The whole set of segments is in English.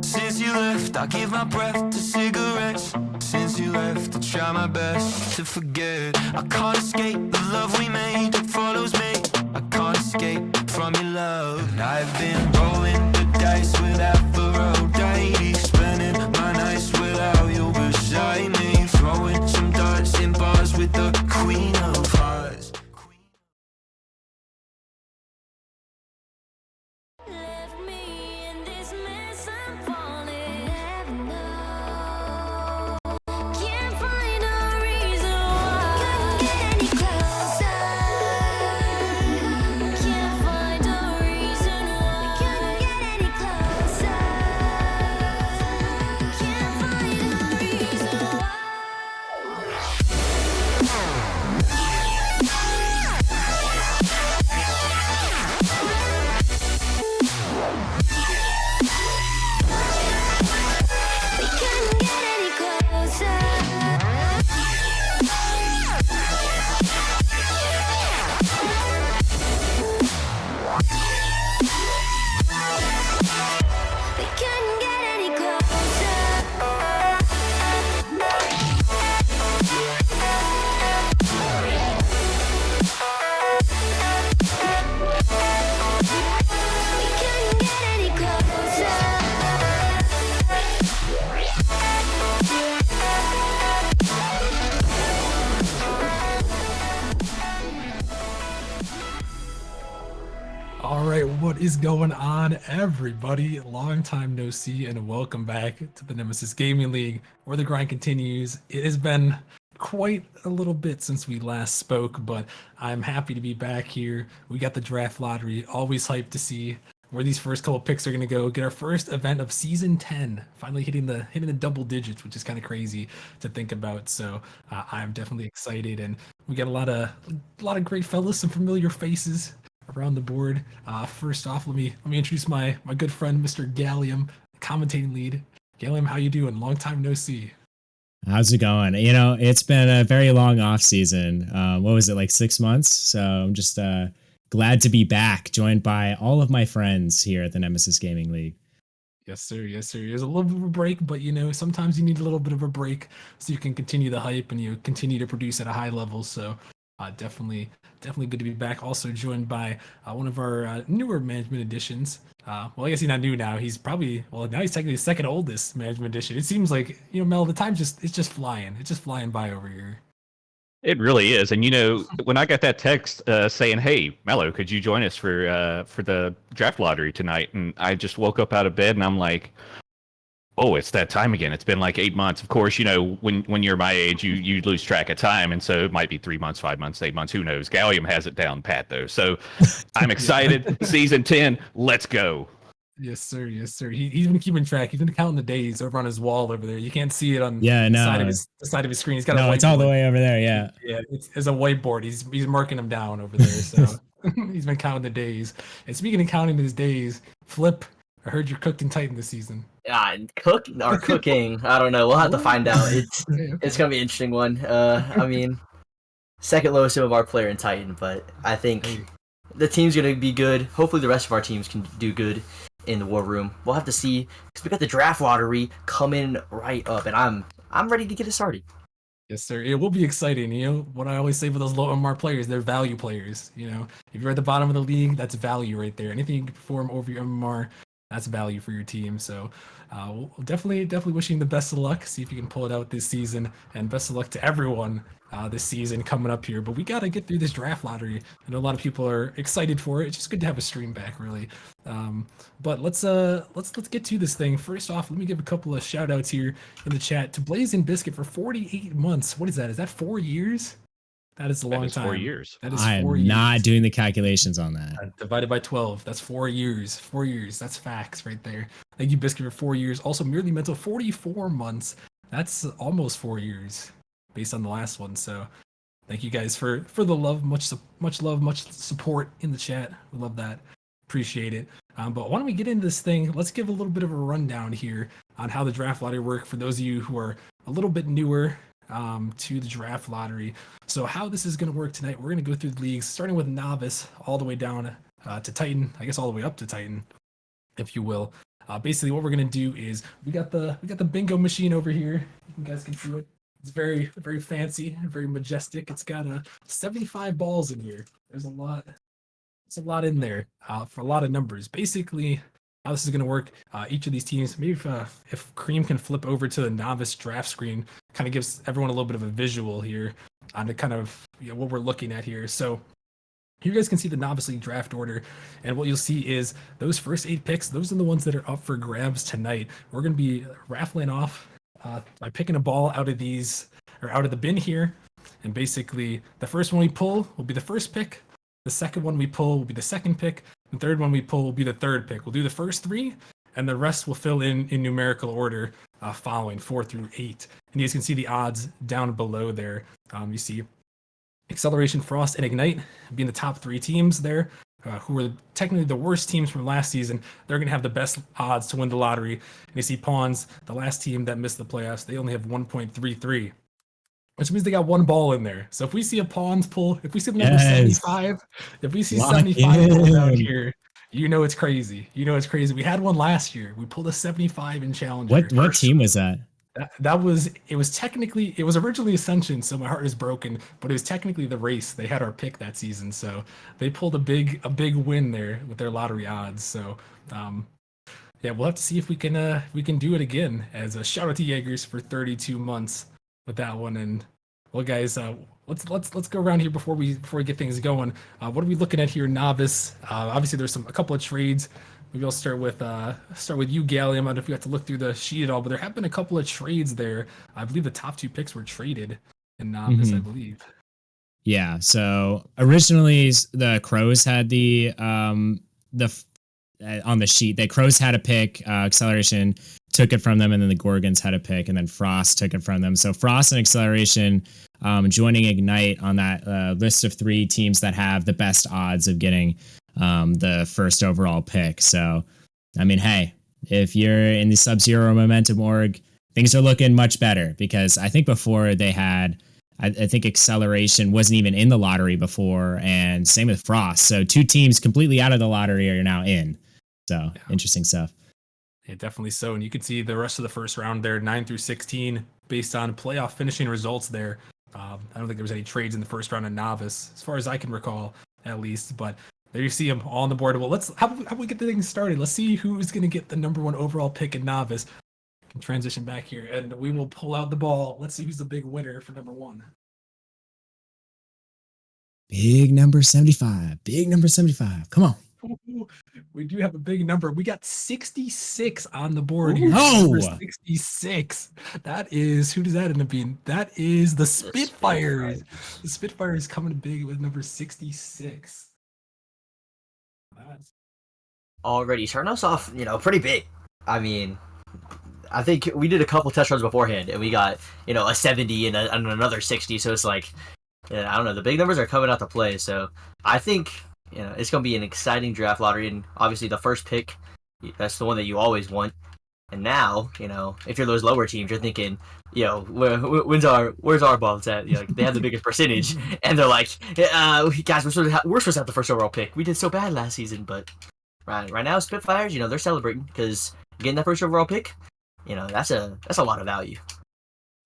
Since you left, I give my breath to cigarettes. Since you left, I try my best to forget. I can't escape the love we made that follows me. I can't escape from your love. And I've been rolling the dice with Aphrodite, spending my nights without you beside me, throwing some darts in bars with the Queen of Hearts. Left me in this mess I'm falling. Heaven knows. Can't find a reason why. Couldn't get any closer. Can't find a reason why. Couldn't get any closer. Can't find a reason why. We couldn't get any closer. We couldn't get any All right, what is going on, everybody? Long time no see, and welcome back to the Nemesis Gaming League, where the grind continues. It has been quite a little bit since we last spoke, but I'm happy to be back here. We got the draft lottery, always hyped to see where these first couple picks are going to go. Get our first event of season 10, finally hitting the double digits, which is kind of crazy to think about. So I'm definitely excited, and we got a lot of great fellas, some familiar faces around the board. First off, let me introduce my good friend, Mr. Gallium, commentating lead. Gallium, how you doing? Long time no see. How's it going? You know, it's been a very long off season. What was it, like 6 months? So I'm just glad to be back, joined by all of my friends here at the Nemesis Gaming League. Yes, sir. Yes, sir. There's a little bit of a break, but sometimes you need a little bit of a break so you can continue the hype and you continue to produce at a high level. So definitely good to be back. Also joined by one of our newer management additions. Well, I guess he's not new now. He's probably, well, now he's technically the second oldest management addition. It seems like, Mel, the time it's just flying. It's just flying by over here. It really is. And when I got that text saying, "Hey, Mello, could you join us for the draft lottery tonight?" And I just woke up out of bed and I'm like, "Oh, it's that time again." It's been like 8 months. Of course, when you're my age, you lose track of time, and so it might be 3 months, 5 months, 8 months. Who knows? Gallium has it down pat though, so I'm excited. Season 10, let's go. Yes, sir. Yes, sir. He's been keeping track. He's been counting the days over on his wall over there. You can't see it on the side of his screen. He's got it's all the way over there. Yeah. Yeah, it's a whiteboard. He's marking them down over there. So he's been counting the days. And speaking of counting his days, Flip, I heard you're cooked in Titan this season. Cooking. I don't know. We'll have to find out. It's gonna be an interesting one. I mean, second lowest of our player in Titan, but I think the team's gonna be good. Hopefully, the rest of our teams can do good in the war room. We'll have to see, because we got the draft lottery coming right up, and I'm ready to get it started. Yes, sir. It will be exciting. What I always say for those low MR players, they're value players. If you're at the bottom of the league, that's value right there. Anything you can perform over your MMR, that's value for your team. So we'll definitely wishing the best of luck. See if you can pull it out this season, and best of luck to everyone this season coming up here. But we got to get through this draft lottery. I know a lot of people are excited for it. It's just good to have a stream back, really. But let's get to this thing. First off, let me give a couple of shout outs here in the chat to Blazing Biscuit for 48 months. What is that? Is that 4 years? That is a long time. 4 years. That is I 4 am years. not doing the calculations on that. Divided by 12. That's 4 years. 4 years. That's facts right there. Thank you, Biscuit, for 4 years. Also, Merely Mental, 44 months. That's almost 4 years based on the last one. So thank you guys for the love. Much love, much support in the chat. We love that. Appreciate it. But why don't we get into this thing? Let's give a little bit of a rundown here on how the draft lottery work for those of you who are a little bit newer to the draft lottery. So how this is going to work tonight, we're going to go through the leagues, starting with novice all the way down to Titan, I guess all the way up to Titan, if you will. Basically, what we're going to do is we got the bingo machine over here. You guys can see it. It's very, very fancy, very majestic. It's got 75 balls in here. There's a lot. It's a lot in there for a lot of numbers. Basically, how this is going to work, each of these teams, maybe if Cream can flip over to the novice draft screen, kind of gives everyone a little bit of a visual here on the kind of what we're looking at here. So you guys can see the novice league draft order, and what you'll see is those first 8 picks, those are the ones that are up for grabs tonight. We're going to be raffling off by picking a ball out of these, or out of the bin here, and basically the first one we pull will be the first pick, the second one we pull will be the second pick, the third one we pull will be the third pick. We'll do the first 3, and the rest will fill in numerical order following 4 through 8. And you guys can see the odds down below there. You see Acceleration, Frost, and Ignite being the top 3 teams there, who were technically the worst teams from last season. They're going to have the best odds to win the lottery. And you see Pawns, the last team that missed the playoffs, they only have 1.33, which means they got 1 ball in there. So if we see a Pawns pull, if we see the number 75, if we see 75 pulled out here, you know it's crazy. You know it's crazy. We had one last year. We pulled a 75 in Challenger. What team was that? That was, it was originally Ascension, so my heart is broken, but it was technically the race. They had our pick that season, so they pulled a big win there with their lottery odds. So yeah, we'll have to see if we can do it again. As a shout out to Jaegers for 32 months with that one. And well, guys, let's go around here before we get things going. What are we looking at here, novice? Obviously, there's a couple of trades. Maybe I'll start with you, Gallium. I don't know if you got to look through the sheet at all, but there have been a couple of trades there. I believe the top 2 picks were traded in novice, I believe. Yeah. So originally the Crows had the on the sheet. The Crows had a pick. Acceleration took it from them, and then the Gorgons had a pick, and then Frost took it from them. So Frost and Acceleration joining Ignite on that list of 3 teams that have the best odds of getting the first overall pick. So, I mean, hey, if you're in the Sub-Zero Momentum org, things are looking much better, because I think before they had, I think Acceleration wasn't even in the lottery before, and same with Frost. So 2 teams completely out of the lottery are now in. So interesting stuff. Yeah, definitely so. And you can see the rest of the first round there, 9 through 16, based on playoff finishing results there. I don't think there was any trades in the first round of novice, as far as I can recall, at least. But there you see them all on the board. Well, how about we get the thing started? Let's see who's going to get the number 1 overall pick in novice. I can transition back here, and we will pull out the ball. Let's see who's the big winner for number 1. Big number 75. Big number 75. Come on. We do have a big number. We got 66 on the board here. Oh! 66. That is, who does that end up being? That is the Spitfires. The Spitfires coming big with number 66. Already starting us off, pretty big. I mean, I think we did a couple test runs beforehand, and we got, a 70 and another 60. So it's like, I don't know. The big numbers are coming out to play. So I think, it's going to be an exciting draft lottery. And obviously the first pick, that's the one that you always want. And now, if you're those lower teams, you're thinking, where's our balls at? They have the biggest percentage, and they're like, guys, we're supposed to have the first overall pick. We did so bad last season, but right now, Spitfires, they're celebrating because getting that first overall pick, that's a lot of value.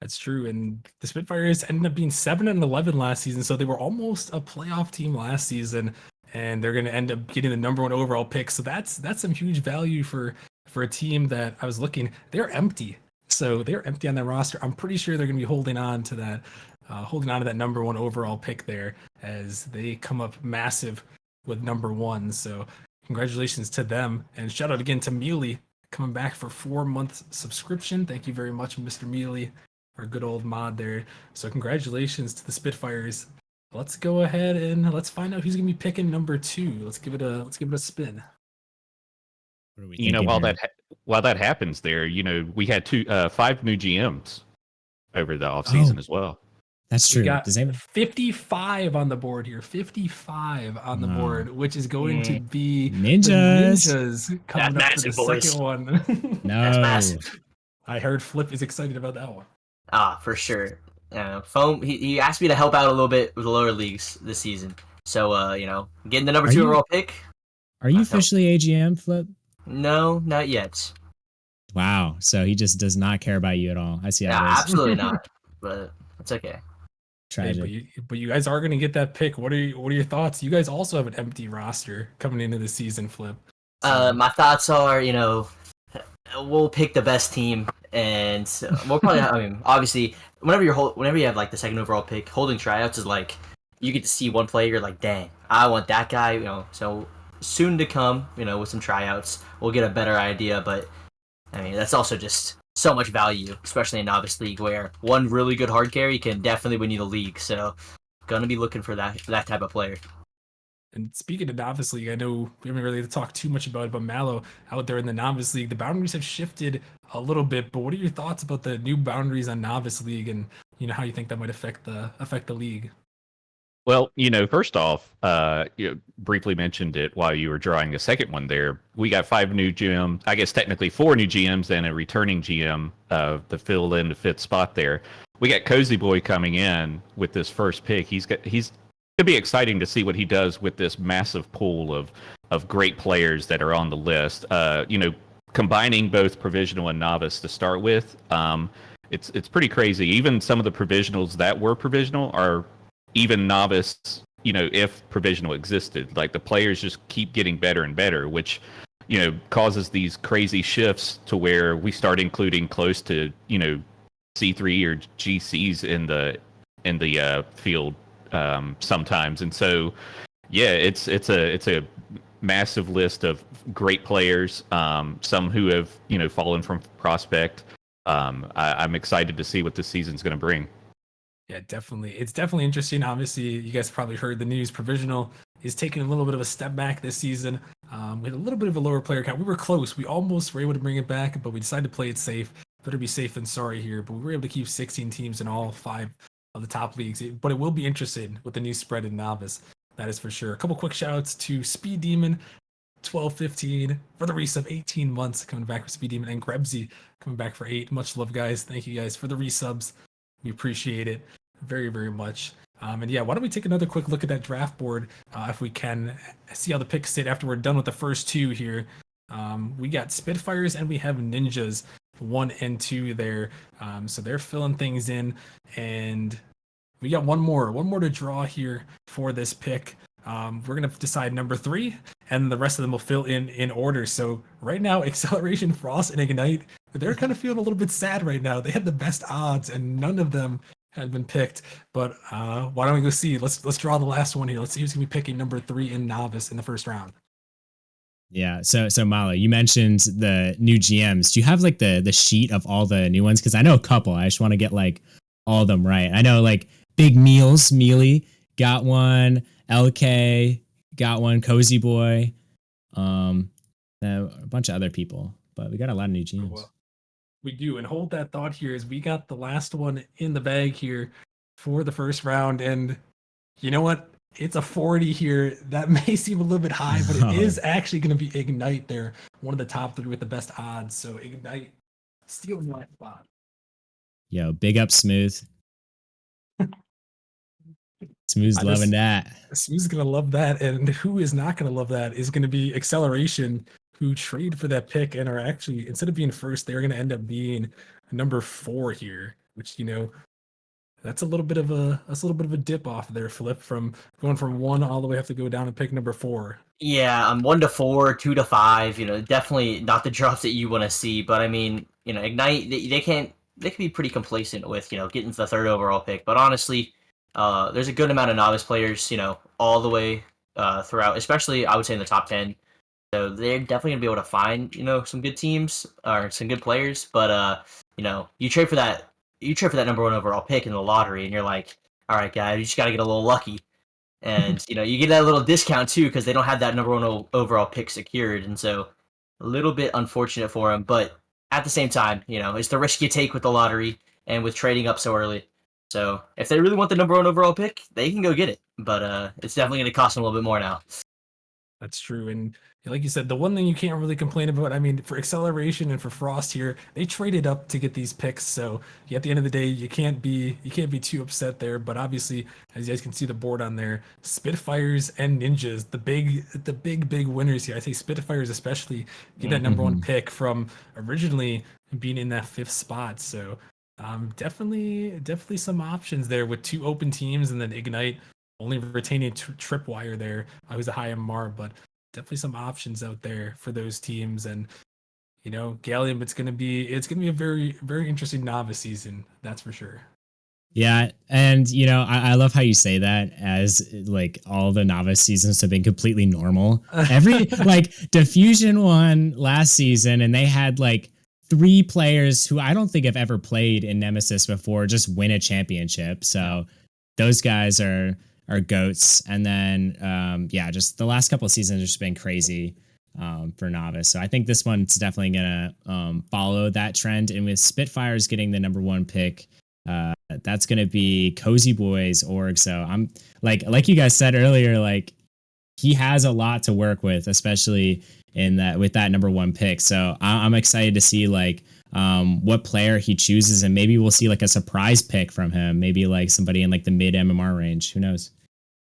That's true, and the Spitfires ended up being 7-11 last season, so they were almost a playoff team last season, and they're going to end up getting the number 1 overall pick. So that's some huge value for a team that I was looking. They're empty, so they're empty on their roster. I'm pretty sure they're going to be holding on to that number 1 overall pick there, as they come up massive with number 1. So congratulations to them, and shout out again to Mealy coming back for 4-month subscription. Thank you very much, Mr. Mealy, our good old mod there. So congratulations to the Spitfires. Let's go ahead and let's find out who's gonna be picking number 2. Let's give it a spin. While that happens there, we had 5 new GMs over the offseason as well. That's true. We got 55 on the board here. 55 on the board, which is going to be Ninjas coming up for the second one. No. That's massive. I heard Flip is excited about that one. For sure. Foam. He asked me to help out a little bit with the lower leagues this season. So getting the number Are 2 you overall pick. are you Help. officially AGM, Flip? No, not yet. Wow. So he just does not care about you at all. I see how Yeah, it is. absolutely not. But it's okay. Hey, Tragic. but you guys are going to get that pick. What are your thoughts? You guys also have an empty roster coming into the season, Flip. So My thoughts are, we'll pick the best team, and we'll probably. I mean, obviously, whenever you have like the second overall pick, holding tryouts is like you get to see one player, you're like, dang, I want that guy. So soon to come, with some tryouts, we'll get a better idea. But I mean, that's also just so much value, especially in novice league, where one really good hard carry can definitely win you the league. So, gonna be looking for that type of player. and speaking of novice league, I know we haven't really talked too much about it, but Mallow out there in the novice league, the boundaries have shifted a little bit. But what are your thoughts about the new boundaries on novice league, and how you think that might affect the league? Well, first off, you briefly mentioned it while you were drawing the second one there. We got 5 new GMs, I guess technically 4 new GMs and a returning GM to fill in the fifth spot there. We got Cozy Boy coming in with this first pick. He's going to be exciting to see what he does with this massive pool of great players that are on the list. Combining both provisional and novice to start with, it's pretty crazy. Even some of the provisionals that were provisional are even novice, if provisional existed. Like the players just keep getting better and better, which, causes these crazy shifts to where we start including close to, C3 or GCs in the field sometimes. And so, yeah, it's a massive list of great players, some who have, fallen from prospect. I'm excited to see what this season's going to bring. Yeah, definitely. It's definitely interesting. Obviously, you guys probably heard the news. Provisional is taking a little bit of a step back this season. We had a little bit of a lower player count. We were close. We almost were able to bring it back, but we decided to play it safe. Better be safe than sorry here. But we were able to keep 16 teams in all 5 of the top leagues. But it will be interesting with the new spread in novice. That is for sure. A couple quick shout outs to Speed Demon, 12-15 for the resub, 18 months coming back for Speed Demon, and Grebsy coming back for 8. Much love, guys. Thank you guys for the resubs. We appreciate it very, very much. And yeah, why don't we take another quick look at that draft board if we can, see how the picks sit after we're done with the first 2 here. We got Spitfires and we have Ninjas 1 and 2 there. So they're filling things in, and we got one more to draw here for this pick. We're gonna decide number 3, and the rest of them will fill in order. So right now, Acceleration, Frost, and Ignite, they're kind of feeling a little bit sad right now. They had the best odds, and none of them had been picked. But why don't we go see? Let's draw the last one here. Let's see who's gonna be picking number 3 in novice in the first round. Yeah. So Malo, you mentioned the new GMs. Do you have like the sheet of all the new ones? Because I know a couple. I just want to get like all of them right. I know like Big Meals, Mealy got one. LK got one. Cozy Boy, a bunch of other people, but we got a lot of new GMs. Well, we do, and hold that thought here as we got the last one in the bag here for the first round. And you know what? It's a 40 here. That may seem a little bit high, but it is actually going to be Ignite there, one of the top 3 with the best odds. So Ignite stealing that spot. Yo, big up Smooth. Smooth's loving that. Smooth's going to love that. And who is not going to love that is going to be Acceleration, who trade for that pick and are actually, instead of being first, they're going to end up being number 4 here, which, that's a little bit of a dip off there, Flip, from going from 1 all the way have to go down and pick number 4. Yeah, I'm 1 to 4, 2 to 5. Definitely not the drops that you want to see. But I mean, Ignite, they can be pretty complacent with getting to the 3rd overall pick. But honestly, there's a good amount of novice players, all the way throughout, especially I would say in the top 10. So they're definitely gonna be able to find, some good teams or some good players. But you trade for that number 1 overall pick in the lottery, and you're like, all right, guys, you just gotta get a little lucky. And you get that little discount too because they don't have that number 1 overall pick secured, and so a little bit unfortunate for them. But at the same time, it's the risk you take with the lottery and with trading up so early. So if they really want the number 1 overall pick, they can go get it. But it's definitely going to cost them a little bit more now. That's true. And like you said, the one thing you can't really complain about, I mean, for acceleration and for Frost here, they traded up to get these picks. So at the end of the day, you can't be too upset there. But obviously, as you guys can see the board on there, Spitfires and Ninjas, the big winners here. I think Spitfires especially get that number one pick from originally being in that fifth spot. So definitely some options there with two open teams and then Ignite only retaining Tripwire there, who's a high MR, but definitely some options out there for those teams. And Gallium, it's gonna be a very interesting novice season, that's for sure. Yeah, and I love how you say that as like all the novice seasons have been completely normal. Every like Diffusion won last season, and they had like 3 players who I don't think have ever played in Nemesis before just win a championship. So those guys are goats. And then yeah, just the last couple of seasons have just been crazy for novice. So I think this one's definitely gonna follow that trend. And with Spitfires getting the number 1 pick, that's gonna be Cozy Boys org. So I'm like you guys said earlier, like he has a lot to work with, especially in that with that number 1 pick. So I'm excited to see like what player he chooses, and maybe we'll see like a surprise pick from him. Maybe like somebody in like the mid MMR range. Who knows?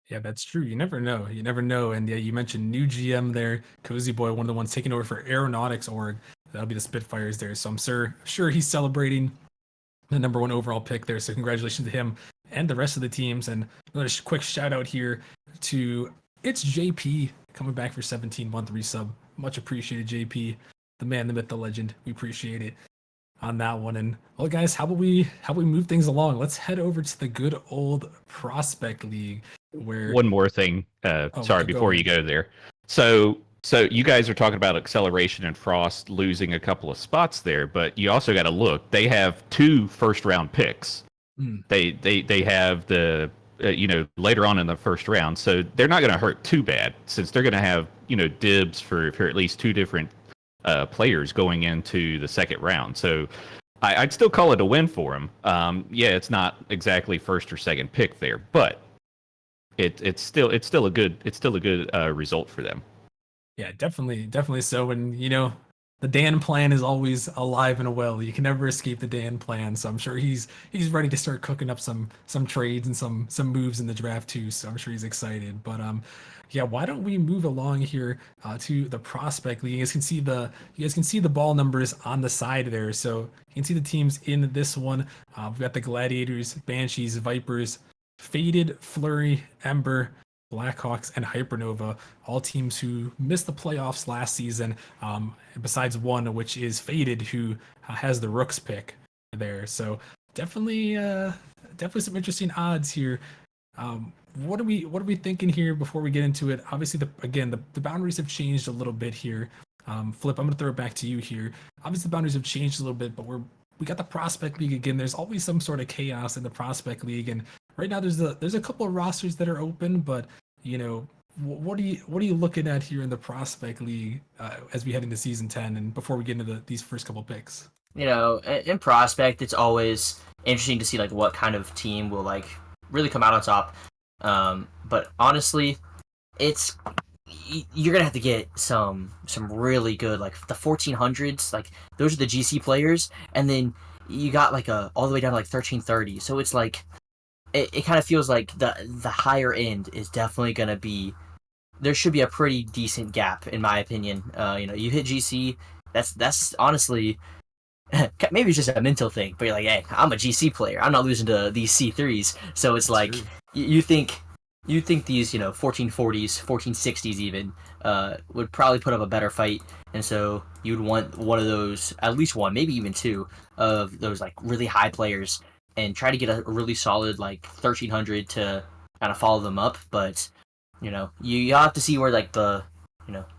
Yeah, that's true. You never know. You never know. And yeah, you mentioned new GM there, Cozy Boy, one of the ones taking over for Aeronautics org. That'll be the Spitfires there. So I'm sure he's celebrating the number 1 overall pick there. So congratulations to him and the rest of the teams. And another quick shout out here to it's JP coming back for 17-month resub. Much appreciated, JP, the man, the myth, the legend. We appreciate it on that one. And well, guys, how about we move things along? Let's head over to the good old Prospect League. Where one more thing, sorry, before you go there. So you guys are talking about acceleration and Frost losing a couple of spots there, but you also got to look. They have 2 first-round picks. They have the later on in the first round, so they're not going to hurt too bad since they're going to have dibs for at least 2 different players going into the second round. So I'd still call it a win for them. Yeah, it's not exactly first or second pick there, but it's still a good result for them. Yeah, definitely so. And the Dan plan is always alive and well. You can never escape the Dan plan. So I'm sure he's ready to start cooking up some trades and some moves in the draft too. So I'm sure he's excited. But yeah, why don't we move along here to the Prospect League? You guys can see the ball numbers on the side there. So you can see the teams in this one. We've got the Gladiators, Banshees, Vipers, Faded, Flurry, Ember, Blackhawks, and Hypernova, all teams who missed the playoffs last season, besides one, which is Faded, who has the Rooks pick there. So definitely some interesting odds here. What are we thinking here before we get into it? Obviously, the boundaries have changed a little bit here. Flip, I'm gonna throw it back to you here. Obviously, the boundaries have changed a little bit, but we got the Prospect League again. There's always some sort of chaos in the Prospect League, and right now there's a couple of rosters that are open, but what are you looking at here in the Prospect League as we head into season 10 and before we get into these first couple picks? In Prospect, it's always interesting to see like what kind of team will like really come out on top. But honestly, you're gonna have to get some really good, like the 1400s, like those are the GC players, and then you got like all the way down to like 1330. So it's like it kind of feels like the higher end is definitely gonna be. There should be a pretty decent gap, in my opinion. You hit GC, that's honestly maybe it's just a mental thing, but you're like, hey, I'm a GC player. I'm not losing to these C3s. So it's like you think these 1440s, 1460s even would probably put up a better fight, and so you'd want one of those, at least one, maybe even 2 of those like really high players, and try to get a really solid like 1300 to kind of follow them up. But you have to see where like the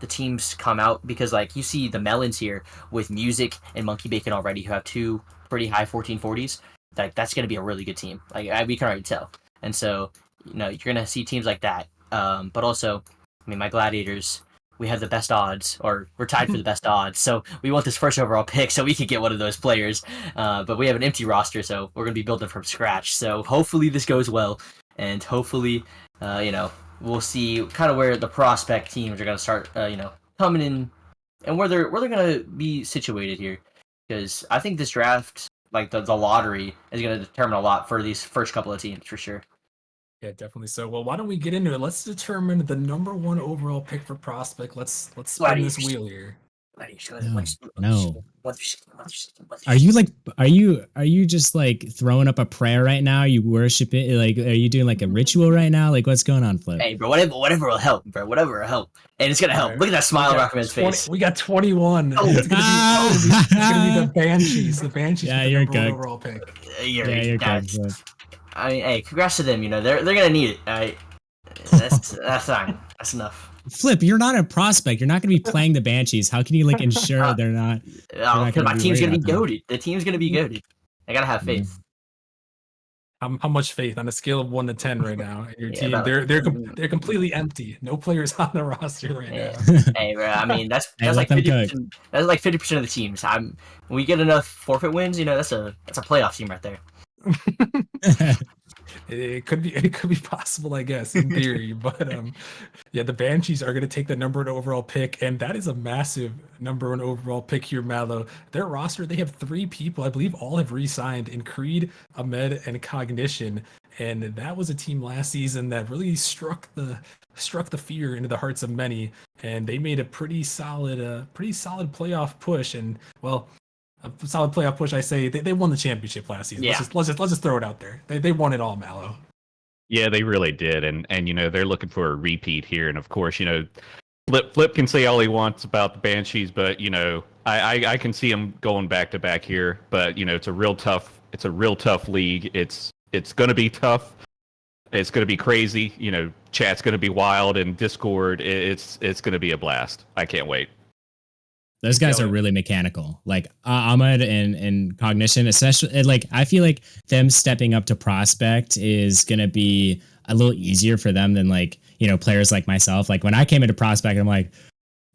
teams come out, because like you see the Melons here with Music and Monkey Bacon already, who have 2 pretty high 1440s. Like that's going to be a really good team. Like we can already tell. And so you're going to see teams like that. But also, I mean, my Gladiators, we have the best odds, or we're tied for the best odds. So we want this first overall pick so we could get one of those players. But we have an empty roster, so we're going to be building from scratch. So hopefully this goes well, and hopefully, we'll see kind of where the prospect teams are going to start, coming in, and where they're going to be situated here. Because I think this draft, like the lottery, is going to determine a lot for these first couple of teams for sure. Yeah, definitely so. Well, why don't we get into it? Let's determine the number 1 overall pick for prospect. Let's spin this wheel here. No. Are you just like throwing up a prayer right now? You worship it? Like, are you doing like a ritual right now? Like, what's going on, Flip? Hey, bro, whatever will help, bro. Whatever will help, and it's gonna help. All right. Look at that smile on got Rockman's 20 face. We got 21. Oh. It's gonna be the Banshees. The Banshees. Yeah, with the you're number 1 good. overall pick. You're good, Flip. I mean, hey, congrats to them. They're gonna need it. All right, that's fine. That's enough. Flip, you're not a prospect. You're not going to be playing the Banshees. How can you like ensure they're not? Because my team's gonna be worried about them. goaded. The team's gonna be goaded. I gotta have faith. How much faith on a scale of 1 to 10 right now? In your Yeah, team, about- they're completely empty. No players on the roster right Yeah. now. Hey, bro. I mean, that's Hey, like let them 50%. That's like 50% of the teams. When we get enough forfeit wins, that's a playoff team right there. It could be possible, I guess, in theory. But yeah, the Banshees are going to take the number 1 overall pick, and that is a massive number 1 overall pick here, Mallow. Their roster, they have 3 people, I believe, all have re-signed in Creed, Ahmed, and Cognition. And that was a team last season that really struck the fear into the hearts of many, and they made a pretty solid playoff push. And well, a solid playoff push. I say they won the championship last season. Yeah. Let's just throw it out there. They won it all, Mallow. Yeah, they really did, and they're looking for a repeat here, and of course, Flip can say all he wants about the Banshees, but I can see him going back to back here, but it's a real tough league. It's going to be tough. It's going to be crazy. Chat's going to be wild, and Discord, it's going to be a blast. I can't wait. Those guys are really mechanical. Like Ahmed and Cognition, especially. Like, I feel like them stepping up to prospect is gonna be a little easier for them than like players like myself. Like when I came into prospect, I'm like,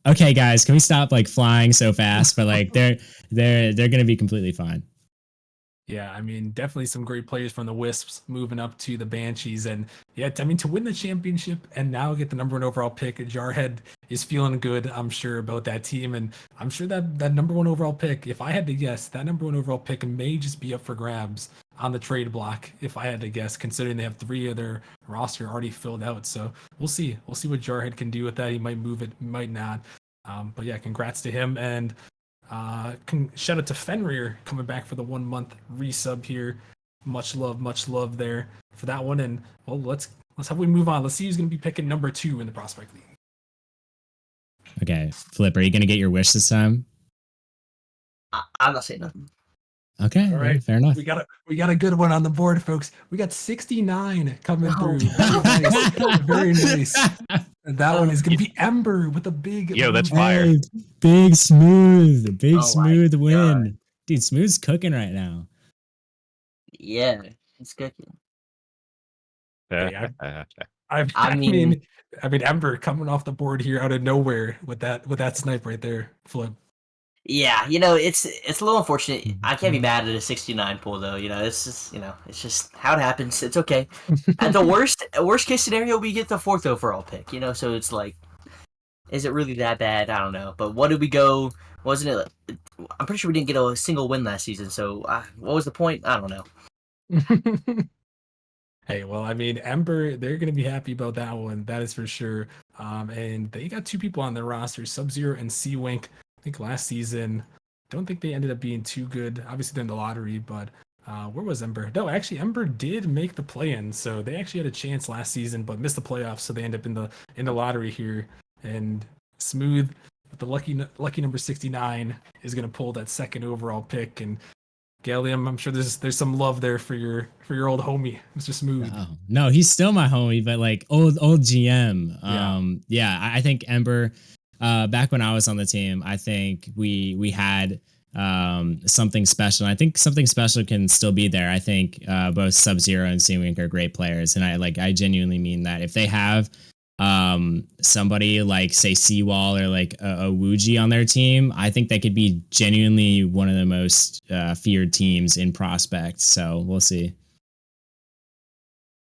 okay, guys, can we stop like flying so fast? But like they're gonna be completely fine. Yeah, I mean, definitely some great players from the Wisps moving up to the Banshees. And yeah, I mean, to win the championship and now get the number 1 overall pick, Jarhead is feeling good, I'm sure, about that team. And I'm sure that number 1 overall pick, if I had to guess, that number 1 overall pick may just be up for grabs on the trade block, if I had to guess, considering they have 3 of their roster already filled out. So we'll see. We'll see what Jarhead can do with that. He might move it, might not. But yeah, congrats to him. And shout out to Fenrir coming back for the 1 month resub here. Much love there for that one. And well, let's have we move on. Let's see who's going to be picking number 2 in the prospect league. Okay, Flip, are you gonna get your wish this time? I'm not saying nothing. Okay, All right, fair enough. We got a good one on the board, folks. We got 69 coming Oh. through. Very nice. And that one is going to be Ember with a big. Yo, that's blue- fire. Hey, big smooth my win. God. Dude, Smooth's cooking right now. Yeah, it's good. Yeah. I I mean- mean, Ember coming off the board here out of nowhere with that snipe right there, Flip. Yeah, it's a little unfortunate. Mm-hmm. I can't be mad at a 69 pull though. It's just it's just how it happens. It's okay. At the worst case scenario, we get the 4th overall pick. So it's like, is it really that bad? I don't know. But what did we go? Wasn't it? I'm pretty sure we didn't get a single win last season. So what was the point? I don't know. Hey, well, I mean, Ember, they're going to be happy about that one. That is for sure. And they got 2 people on their roster, Sub-Zero and Sea-Wink. I think last season, don't think they ended up being too good. Obviously, they're in the lottery, but where was Ember? No, actually, Ember did make the play-in, so they actually had a chance last season, but missed the playoffs, so they end up in the lottery here. And Smooth, with the lucky number 69, is going to pull that 2nd overall pick. And Gallium, I'm sure there's some love there for your old homie, Mr. Smooth. No, he's still my homie, but like old GM. Yeah. I think Ember. Back when I was on the team, I think we had something special. And I think something special can still be there. I think both Sub-Zero and Seawink are great players, and I genuinely mean that. If they have somebody like say Seawall or like a Wuji on their team, I think they could be genuinely one of the most feared teams in prospects. So we'll see.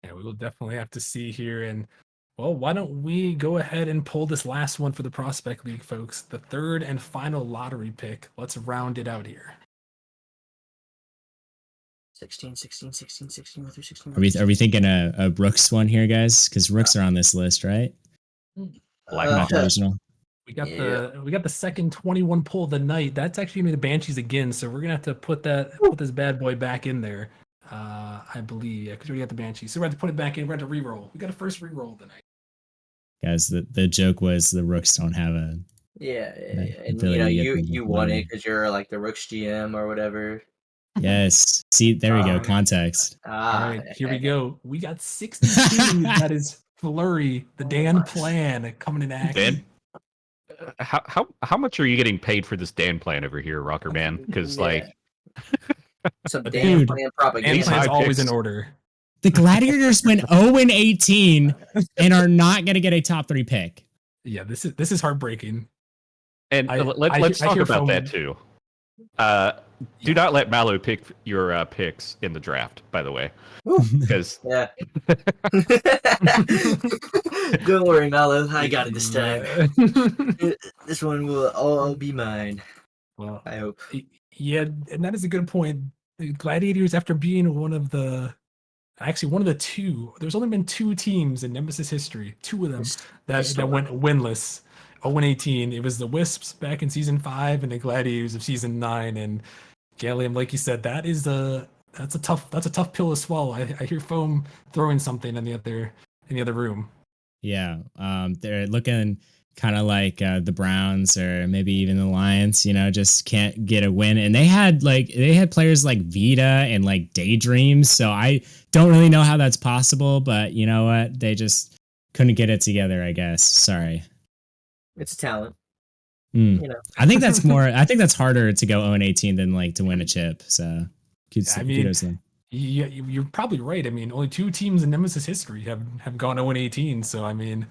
Yeah, we will definitely have to see here. And Well, why don't we go ahead and pull this last one for the Prospect League, folks? The third and final lottery pick. Let's round it out here. 16, 16, 16, 16, 1 through 16. Are we thinking a Brooks one here, guys? Because Rooks are on this list, right? Not the original. We got the second 21 pull of the night. That's actually gonna be the Banshees again, so we're gonna have to put this bad boy back in there. I believe, because we got the Banshees. So we have to put it back in. We're going to re-roll. We got a first re-roll tonight. Guys, the joke was the Rooks don't have a Yeah. And ability to get you the won money. it because you're like the Rooks GM or whatever. Yes. See, there we go. Alright. Context. All right, here we go. We got 62. That is Flurry, the Dan plan coming in action. Dan, how much are you getting paid for this Dan plan over here, Rocker Man? Because like some Dude, damn plan Dan propaganda. plan's high always picks. in order. The Gladiators went 0-18 and are not going to get a top 3 pick. Yeah, this is heartbreaking. And I let's talk hear about from- that too. Do not let Mallow pick your picks in the draft, by the way, because Yeah. Don't worry, Mallow. I got it this time. This one will all be mine. Well, I hope. yeah, and that is a good point. The Gladiators, after being one of the two, there's only been 2 teams in Nemesis history, 2 of them that went winless. 0-18. It was the Wisps back in season 5 and the Gladiators of season 9. And Gallium, like you said, that's a tough pill to swallow. I hear Foam throwing something in the other room. Yeah. They're looking kind of like the Browns or maybe even the Lions, just can't get a win. And they had players like Vita and like Daydreams. So I don't really know how that's possible, but you know what? They just couldn't get it together, I guess. Sorry. It's a talent. I think that's harder to go 0-18 than like to win a chip. So kudos to them. Yeah, you're probably right. I mean, only 2 teams in Nemesis history have gone 0-18. So I mean,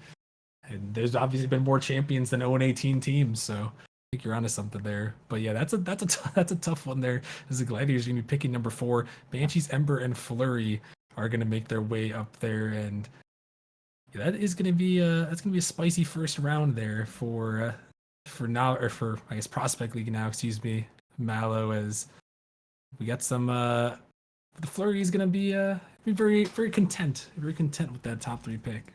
and there's obviously been more champions than 0-18 teams. So I think you're onto something there. But yeah, that's a tough one there. As the Gladiators are gonna be picking number 4. Banshees, Ember, and Flurry are gonna make their way up there, and yeah, that's gonna be a spicy first round there for now, or for I guess Prospect League now. Excuse me, Mallow, as we got some. The Flurry is gonna be very content with that top 3 pick.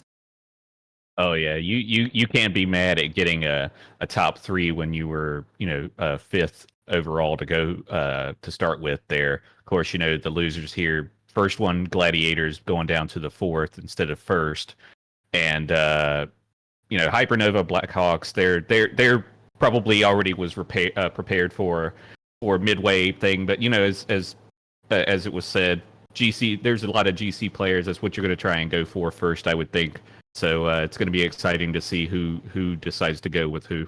oh yeah, you can't be mad at getting a top 3 when you were 5th overall to go to start with. There, of course, the losers here. First one, Gladiators going down to the 4th instead of 1st, and Hypernova, Blackhawks. They're probably already was prepared for midway thing, but as it was said, GC, there's a lot of GC players. That's what you're going to try and go for first, I would think. So it's going to be exciting to see who decides to go with who.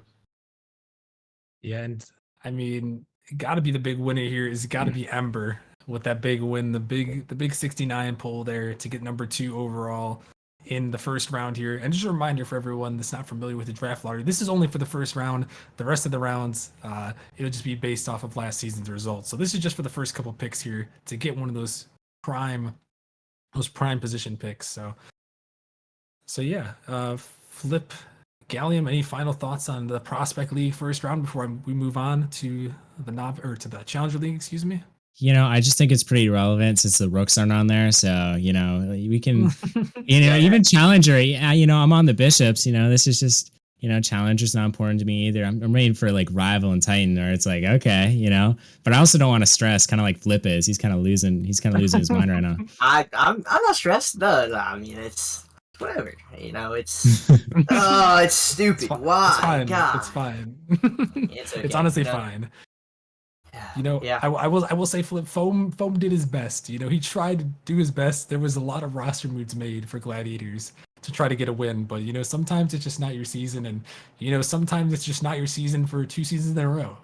Yeah, and I mean, got to be the big winner here. Is got to be Ember with that big win, the big 69 pull there to get number 2 overall in the first round here. And just a reminder for everyone that's not familiar with the draft lottery, this is only for the first round. The rest of the rounds, it'll just be based off of last season's results. So this is just for the first couple picks here to get one of those prime position picks. So yeah, Flip, Gallium, any final thoughts on the Prospect League first round before we move on to the Challenger League? Excuse me. I just think it's pretty relevant since the Rooks aren't on there. So, we can, even Challenger, I'm on the Bishops, this is just, Challenger's not important to me either. I'm ready for like Rival and Titan, or it's like, okay, but I also don't want to stress, kind of like Flip is. He's kind of losing his mind right now. I'm not stressed. No, I mean, it's whatever. It's it's stupid. Why? It's fine. God. It's fine. It's okay. It's honestly fine. Yeah. I will say Flip Foam did his best. He tried to do his best. There was a lot of roster moves made for Gladiators to try to get a win, but sometimes it's just not your season, and sometimes it's just not your season for 2 seasons in a row.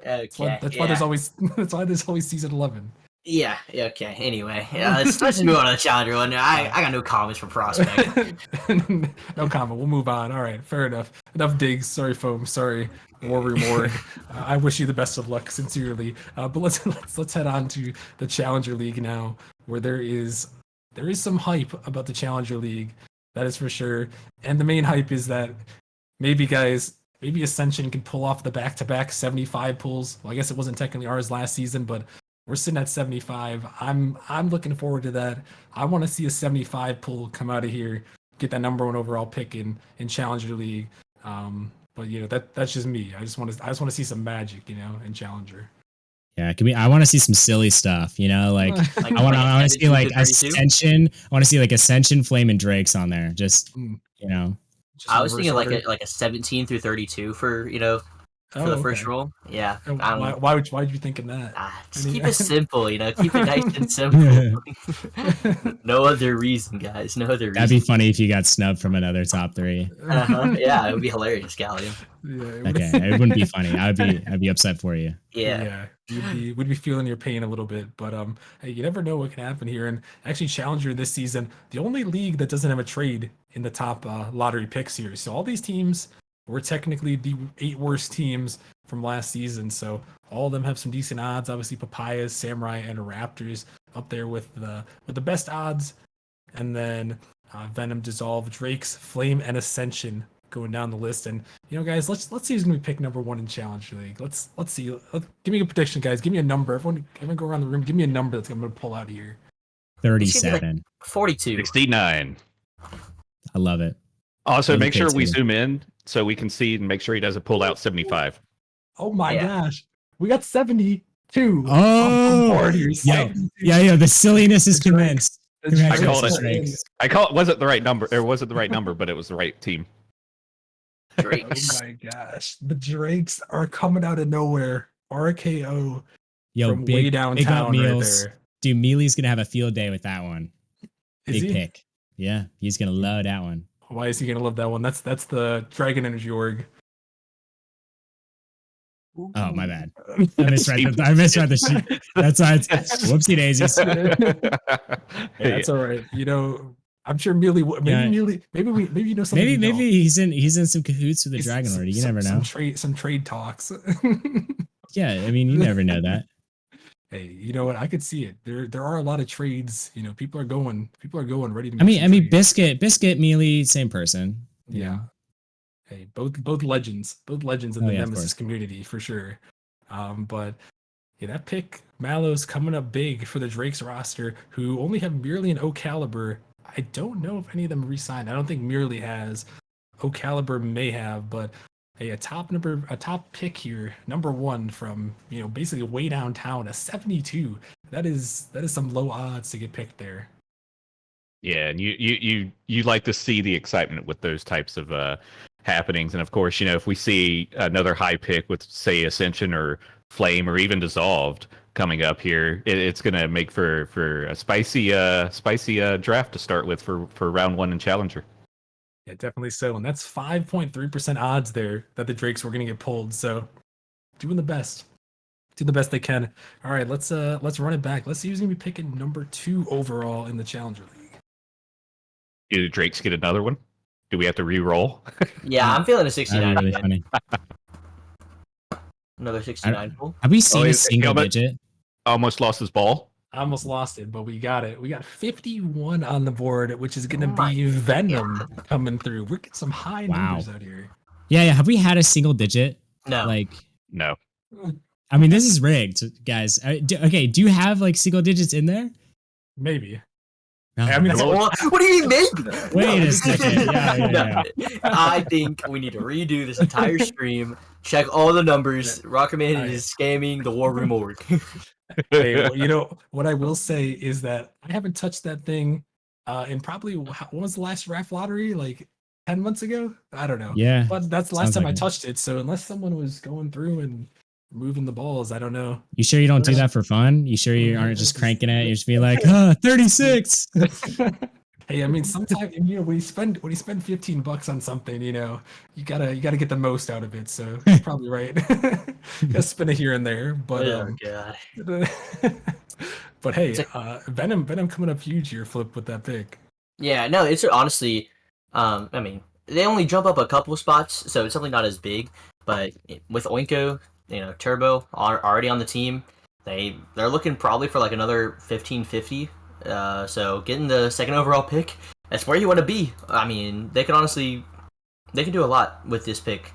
That's why there's always season 11. Yeah. Okay. Anyway, let's just move on to the Challenger one. I got no comments for Prospect. No comment. We'll move on. All right. Fair enough. Enough digs. Sorry, Foam. Sorry, War Remord. I wish you the best of luck, sincerely. But let's head on to the Challenger League now, where there is some hype about the Challenger League That is for sure. And the main hype is that maybe guys, maybe Ascension can pull off the back-to-back 75 pulls. Well, I guess it wasn't technically ours last season, but we're sitting at 75. I'm looking forward to that. I want to see a 75 pull come out of here, get that number 1 overall pick in Challenger League. But that's just me. I just want to see some magic, in Challenger. Yeah, I want to see some silly stuff, like Like, I want to see like 32? Ascension. I want to see like Ascension, Flame, and Drakes on there. Just Just I was reverse thinking order. like a 17 through 32 for for the first Okay. roll. Yeah, And I don't why know. would you thinking that? Just Any- keep it simple, keep it nice and simple. No other reason, guys. No other That'd be reason. funny if you got snubbed from another top 3. Yeah, it would be hilarious, Gallium. Yeah, Okay, it wouldn't be funny. I'd be upset for you. Yeah. we'd be feeling your pain a little bit, but hey, you never know what can happen here. And actually, Challenger this season, the only league that doesn't have a trade in the top lottery picks here. So all these teams were technically the 8 worst teams from last season. So all of them have some decent odds. Obviously, Papayas, Samurai, and Raptors up there with the best odds, and then Venom, Dissolve, Drakes, Flame, and Ascension going down the list. And guys, let's see who's gonna be pick number 1 in Challenger League. Let's see. Give me a prediction, guys. Give me a number. Everyone go around the room. Give me a number that's I'm gonna pull out here. 37. 42. 69. I love it. Also, Maybe make sure we 32. zoom in so we can see and make sure he doesn't pull out 75. Oh my Yeah. gosh, we got 72. Oh, on board here. yo, 72. yeah. The silliness is The Drakes. commenced. The Congratulations, I called it. Drakes. I call it wasn't the right number. It wasn't the right number, but it was the right team. Drakes. Oh my gosh, the Drakes are coming out of nowhere. RKO Yo, from way big up downtown right Meals. there. Dude, Mealy's gonna have a field day with that one. Is Big he? pick. Yeah, he's gonna love that one. Why is he gonna love that one? That's the Dragon Energy org. Oh, my bad. I misread the sheet. That's why it's whoopsie daisies. Yeah, that's all right. I'm sure Mealy. Maybe Yeah. Mealy. Maybe something. Maybe you know. maybe he's in some cahoots with the He's- Dragon Lord. You some- never some know. Some trade talks. Yeah, I mean you never know that. Hey, you know what? I could see it. There are a lot of trades. People are going ready to. I make mean some trades. Biscuit, Mealy, same person. you Yeah. know? Hey, both legends in Oh, the yeah, of Nemesis course. community for sure. But yeah, that pick Mallow's coming up big for the Drakes roster, who only have Merely and O'Caliber. I don't know if any of them re-signed. I don't think Merely has. O'Caliber may have, but hey, a top pick here, number 1 from basically way downtown, a 72. That is some low odds to get picked there. Yeah, and you like to see the excitement with those types of happenings, and of course, if we see another high pick with say Ascension or Flame or even Dissolved coming up here, it's gonna make for a spicy draft to start with for round 1 in Challenger. Yeah, definitely so. And that's 5.3% odds there that the Drakes were going to get pulled. So doing the best they can. All right, let's run it back. Let's see who's going to be picking number 2 overall in the Challenger League. Do the Drakes get another one? Do we have to re-roll? Yeah, I'm feeling a That'd 69 be really again. funny. Another 69 pull. Have we seen a he's single coming. digit? Almost lost his ball. I almost lost it, but we got it. We got 51 on the board, which is going to Oh my be Venom coming through. We're getting some high Wow. numbers out here. Yeah. Have we had a single digit? No. Like, No. I mean, this is rigged, guys. Do you have like single digits in there? Maybe. No. I mean, What do you mean maybe? Wait a second. Yeah. I think we need to redo this entire stream. Check all the numbers. Rockerman is scamming the War Room org. Hey, well, what I will say is that I haven't touched that thing in probably when was the last draft lottery? Like 10 months ago? I don't know. Yeah. But that's the last Sounds time like I it. touched it. So unless someone was going through and moving the balls, I don't know. You sure you don't do that for fun? You sure you aren't just cranking it? You're just being like, 36. Hey, I mean, sometimes when you spend $15 on something, you gotta get the most out of it. So you're probably right. Gotta spin it here and there, but Oh god. but hey, It's Venom coming up huge here, Flip, with that pick. Yeah, no, it's honestly, I mean, they only jump up a couple spots, so it's something not as big. But with Oinko, Turbo already on the team, they're looking probably for like another 1550. So getting the second overall pick that's where you want to be. I mean, they can do a lot with this pick.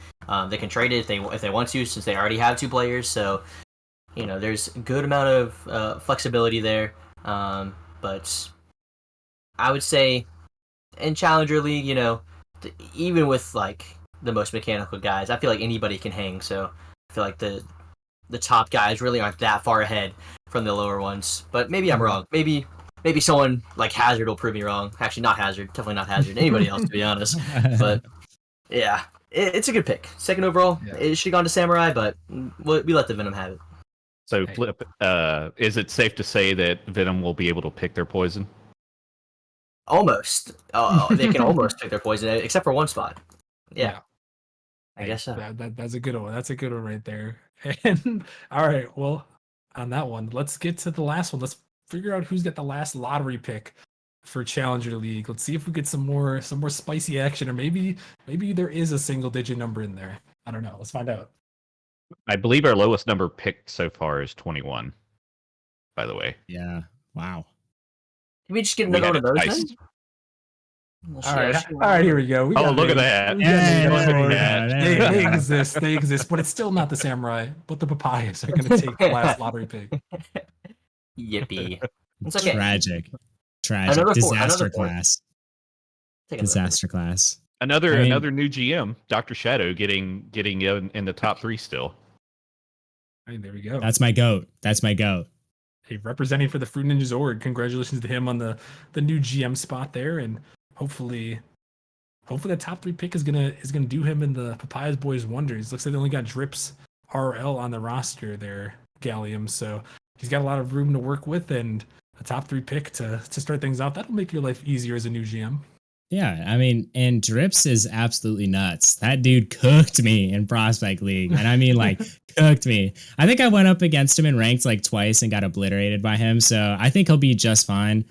They can trade it if they want to, since they already have 2 players. So there's a good amount of flexibility there. But I would say in Challenger League, even with like the most mechanical guys, I feel like anybody can hang. So I feel like the top guys really aren't that far ahead from the lower ones. But maybe I'm wrong. Maybe someone like Hazard will prove me wrong. Actually, not Hazard. Definitely not Hazard. Anybody else, to be honest. But yeah, it's a good pick. Second overall. Yeah. It should have gone to Samurai, but we let the Venom have it. So, Hey. Flip, is it safe to say that Venom will be able to pick their poison? Almost. They can almost pick their poison, except for one spot. Yeah. I guess so. That's a good one. That's a good one right there. And all right, well, on that one, let's get to the last one. Let's figure out who's got the last lottery pick for Challenger League. Let's see if we get some more spicy action, or maybe there is a single digit number in there. I don't know. Let's find out. I believe our lowest number picked so far is 21. By the way, Yeah. Wow. Can we just get we another had one of it those twice. then? All right, here we go. We Oh, got look at the- that! we got Yeah, the- there we Yeah. go, They, there we they go. exist. They exist, but it's still not the Samurai. But the Papayas are going to take the last lottery pick. Yippee. It's okay. Tragic. Another four, Disaster another four. class. Take another Disaster class. Another I mean- another new GM, Dr. Shadow, getting in the top 3 still. Hey, there we go. That's my goat. That's my goat. Hey, representing for the Fruit Ninjas Org. Congratulations to him on the new GM spot there, and hopefully the top 3 pick is gonna do him in the Papayas Boys wonders. Looks like they only got Drips RL on the roster there, Gallium. So he's got a lot of room to work with, and a top 3 pick to start things out. That'll make your life easier as a new GM. Yeah, I mean, and Drips is absolutely nuts. That dude cooked me in Prospect League. And I mean, like, cooked me. I think I went up against him in ranked like twice and got obliterated by him. So I think he'll be just fine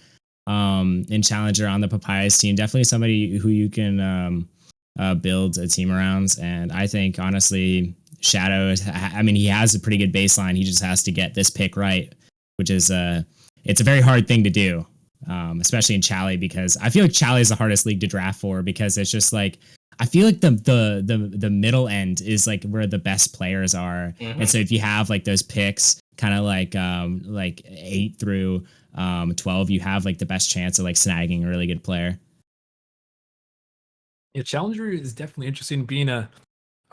in Challenger on the Papayas team. Definitely somebody who you can build a team around. And I think, honestly, Shadow, he has a pretty good baseline. He just has to get this pick right, which is it's a very hard thing to do. Especially in Chally, because I feel like Chally is the hardest league to draft for, because it's just like I feel like the middle end is like where the best players are. And so if you have like those picks kind of like 8 through 12, you have like the best chance of like snagging a really good player. Yeah, Challenger is definitely interesting, being a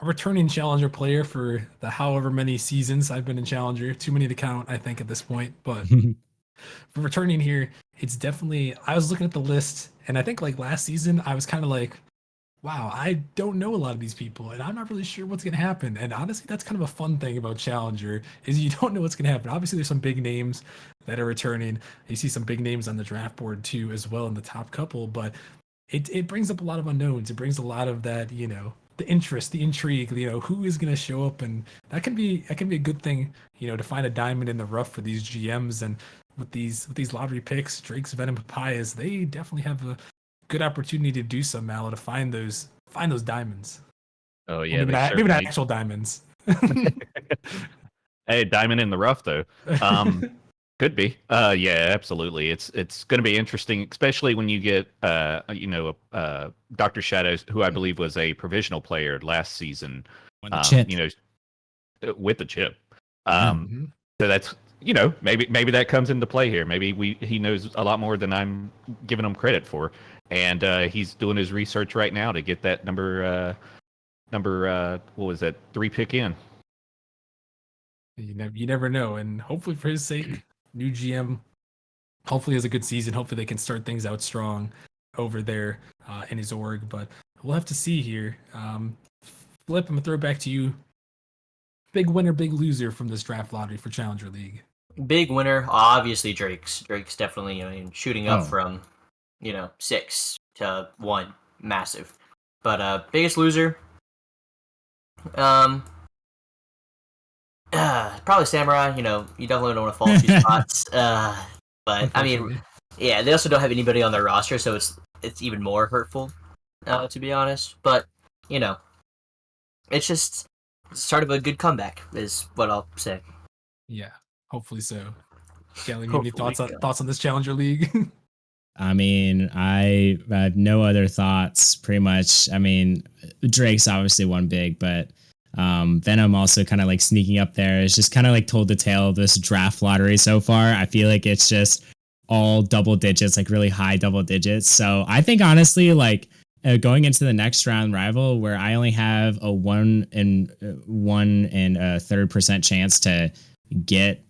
returning Challenger player for the however many seasons I've been in Challenger. Too many to count, I think, at this point. But for returning here, it's definitely, I was looking at the list, and I think like last season I was kind of like, wow, I don't know a lot of these people, and I'm not really sure what's going to happen. And honestly, that's kind of a fun thing about Challenger, is you don't know what's going to happen. Obviously, there's some big names that are returning. You see some big names on the draft board too, as well, in the top couple, but it brings up a lot of unknowns. It brings a lot of that, the interest, the intrigue, who is going to show up, and that can be a good thing, to find a diamond in the rough for these GMs. And with these lottery picks, Drake's, Venom, Papayas, they definitely have a good opportunity to do some, Mallow, to find those diamonds. Oh Well, yeah, maybe they not certainly- actual diamonds. Hey, diamond in the rough though. Could be. Yeah, absolutely. It's going to be interesting, especially when you get Dr. Shadows, who I believe was a provisional player last season. On the chip. With the chip. Mhm. So that's maybe that comes into play here. Maybe he knows a lot more than I'm giving him credit for, and he's doing his research right now to get that number what was that 3 pick in. You never know, and hopefully for his sake, new GM, hopefully has a good season. Hopefully they can start things out strong over there in his org. But we'll have to see here. Flip, I'm gonna throw it back to you. Big winner, big loser from this draft lottery for Challenger League. Big winner, obviously Drake's. Drake's definitely shooting up Oh. from 6 to 1, massive. But biggest loser, probably Samurai. You definitely don't want to fall 2 spots. But I mean, Unfortunately. yeah, they also don't have anybody on their roster, so it's even more hurtful, to be honest. But it's just the start of a good comeback, is what I'll say. Yeah, hopefully so. Kelly, you have any Hopefully, thoughts yeah. on this Challenger League? I mean, I have no other thoughts. Pretty much. I mean, Drake's obviously one big, but Venom also kind of like sneaking up there. It's just kind of like told the tale of this draft lottery so far. I feel like it's just all double digits, like really high double digits. So I think honestly, like going into the next round rival, where I only have a 1 and 1/3% chance to get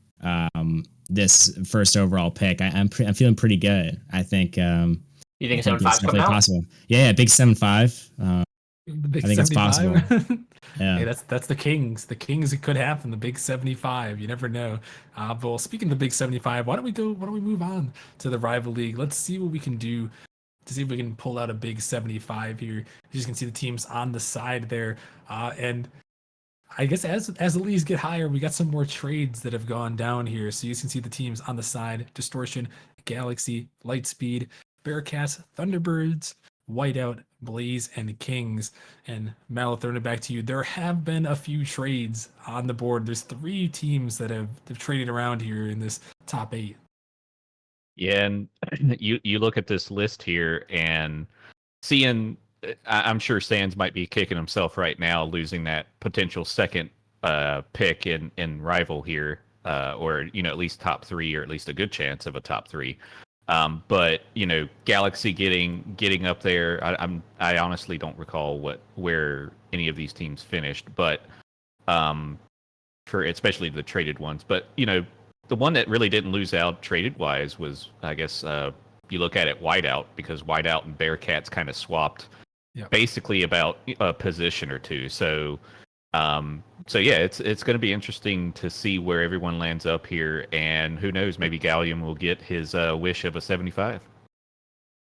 this first overall pick, I'm feeling pretty good. I think You think I think 7-5 it's coming definitely out? possible. Yeah, big 7-5. The big I think it's 75. possible. Yeah. Hey, that's the Kings. The Kings, it could happen. The big 75. You never know. Well, speaking of the big 75, why don't we move on to the rival league? Let's see what we can do to see if we can pull out a big 75 here. You just can see the teams on the side there. And I guess as the leagues get higher, we got some more trades that have gone down here. So you can see the teams on the side: Distortion, Galaxy, Lightspeed, Bearcats, Thunderbirds, Whiteout, Blaze, and Kings. And Mal, throwing it back to you. There have been a few trades on the board. There's 3 teams that have traded around here in this top 8. Yeah, and you look at this list here and seeing, I'm sure Sands might be kicking himself right now, losing that potential second pick in rival here, or at least top 3, or at least a good chance of a top 3. But Galaxy getting up there. I honestly don't recall where any of these teams finished, but for especially the traded ones. But the one that really didn't lose out traded wise was, I guess, you look at it, Whiteout, because Whiteout and Bearcats kind of swapped basically about a position or two. So yeah, it's going to be interesting to see where everyone lands up here, and who knows, maybe Gallium will get his wish of a 75.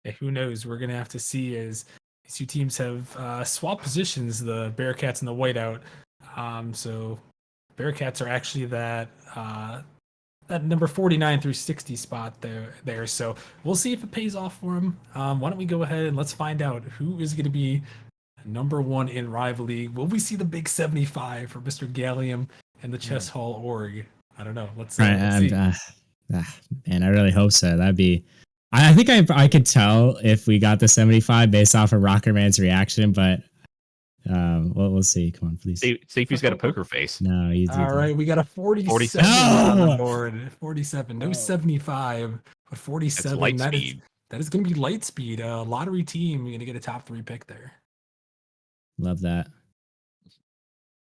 Yeah, who knows? We're gonna have to see as these 2 teams have swapped positions, the Bearcats and the Whiteout. So Bearcats are actually that number 49 through 60 spot there. So we'll see if it pays off for them. Why don't we go ahead and let's find out who is going to be number 1 in Rival League. Will we see the big 75 for Mr. Gallium and the Chess Hall org? I don't know. Let's see. Man, I really hope so. That'd be. I think I could tell if we got the 75 based off of Rockerman's reaction, but we'll see. Come on, please. See if he's got a poker face. No, he's all right. We got a 47 No! on the board. 47, no 75, but 47. That's Lightspeed. That is going to be Lightspeed, a lottery team. You're going to get a top 3 pick there. Love that.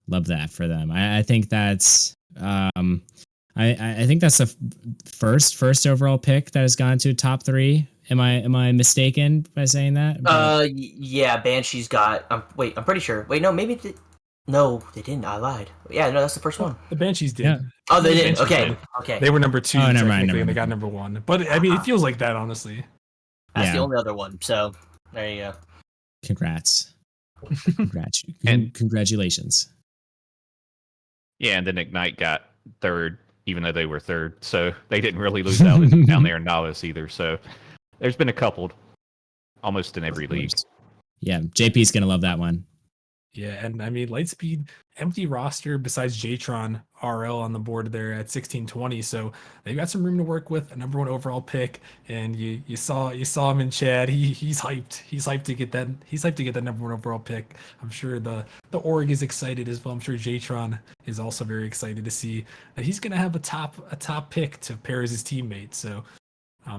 Love that for them. I think that's I think that's the first overall pick that has gone to top 3. Am I mistaken by saying that? Yeah, Banshee's got. I'm pretty sure. Wait, no, maybe no, they didn't. I lied. Yeah, no, that's the first one. The Banshees did. Yeah. Oh, they did. Banshees Okay, did. okay. They were number 2. Oh, never mind, technically, and they never got number 1. But I mean, it feels like that, honestly. That's Yeah. the only other one. So there you go. Congrats. And- Congratulations. Yeah, and then Ignite got 3rd, even though they were 3rd. So they didn't really lose out down there in Novice either. So there's been a couple almost in every league. Yeah, JP's gonna love that one. Yeah, and I mean, Lightspeed, empty roster besides Jtron RL on the board there at 1620. So they've got some room to work with. A number 1 overall pick, and you saw him in chat. He's hyped. He's hyped to get that. He's hyped to get that number 1 overall pick. I'm sure the org is excited as well. I'm sure Jtron is also very excited to see that he's gonna have a top pick to pair as his teammate. So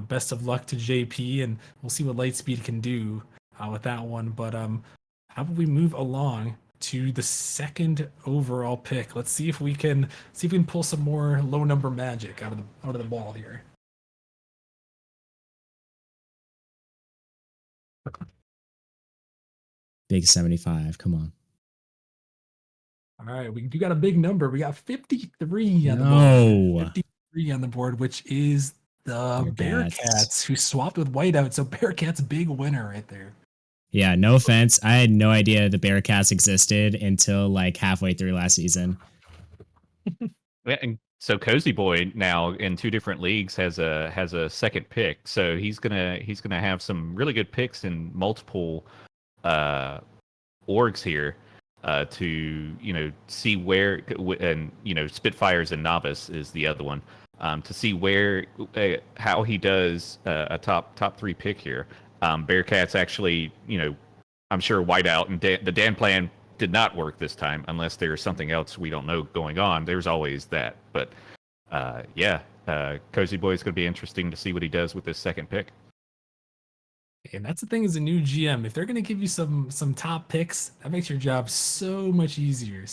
best of luck to JP, and we'll see what Lightspeed can do with that one. But how about we move along to the 2nd overall pick? Let's see if we can pull some more low number magic out of the ball here. Big 75. Come on. All right, we got a big number. We got 53 on the No. board. 53 on the board, which is the Bearcats. Bearcats, who swapped with Whiteout. So Bearcats, big winner right there. Yeah, no offense. I had no idea the Bearcats existed until like halfway through last season. Yeah, and so Cozy Boy now in 2 different leagues has a 2nd pick. So he's gonna have some really good picks in multiple orgs here to see where, and Spitfires and Novice is the other one. to see where how he does a top three pick here. Bearcats actually, I'm sure whiteout and the Dan plan did not work this time unless there's something else we don't know going on. There's always that, but yeah, Cozy Boy is going to be interesting to see what he does with this second pick. And that's the thing as a new GM. If they're going to give you some top picks, that makes your job so much easier,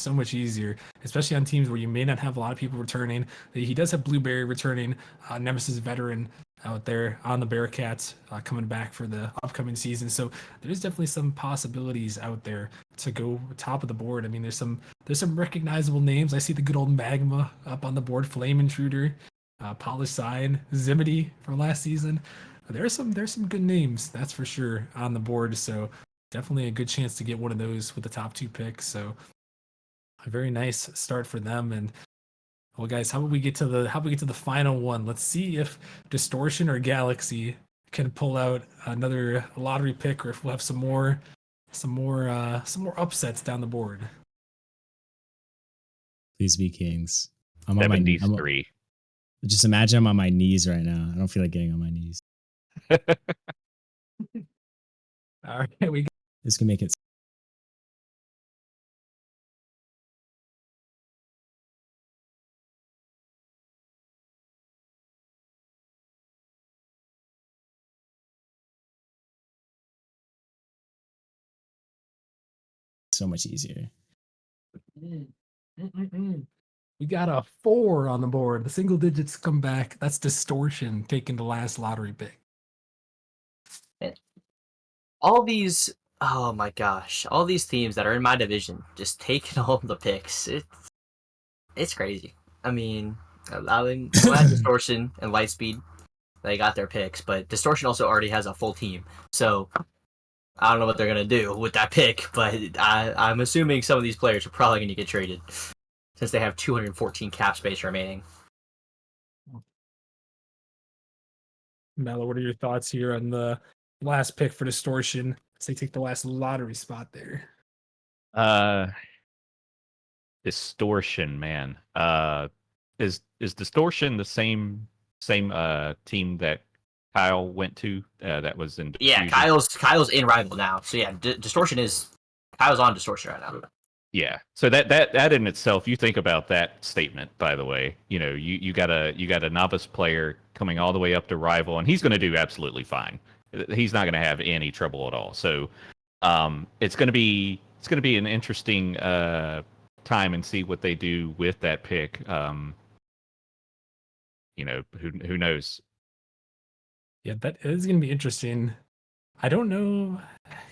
especially on teams where you may not have a lot of people returning. He does have Blueberry returning, Nemesis veteran out there on the Bearcats coming back for the upcoming season. So there's definitely some possibilities out there to go top of the board. I mean, there's some recognizable names. I see the good old Magma up on the board, Flame Intruder, Polished Sign, Zimity from last season. There's some good names, that's for sure, on the board. So definitely a good chance to get one of those with the top 2 picks. So a very nice start for them. And well, guys, how about we get to the final one? Let's see if Distortion or Galaxy can pull out another lottery pick, or if we'll have some more upsets down the board. Please be Kings. I'm on my 73. Just imagine I'm on my knees right now. I don't feel like getting on my knees. All right, This can make it so much easier. We got a 4 on the board. The single digits come back. That's Distortion taking the last lottery pick. All these, oh my gosh, all these teams that are in my division just taking all the picks. It's crazy. I mean, glad Distortion and Lightspeed, they got their picks, but Distortion also already has a full team. So I don't know what they're going to do with that pick, but I'm assuming some of these players are probably going to get traded since they have 214 cap space remaining. Mello, what are your thoughts here on the last pick for Distortion as they take the last lottery spot there? Distortion, man. Is Distortion the same team that Kyle went to? That was in Yeah, Kyle's in Rival now. So yeah, Distortion is Kyle's on Distortion right now. Yeah. So that in itself, you think about that statement, by the way, you got a novice player coming all the way up to Rival, and he's going to do absolutely fine. He's not going to have any trouble at all. So it's going to be an interesting time and see what they do with that pick. Who knows? Yeah, that is going to be interesting. I don't know.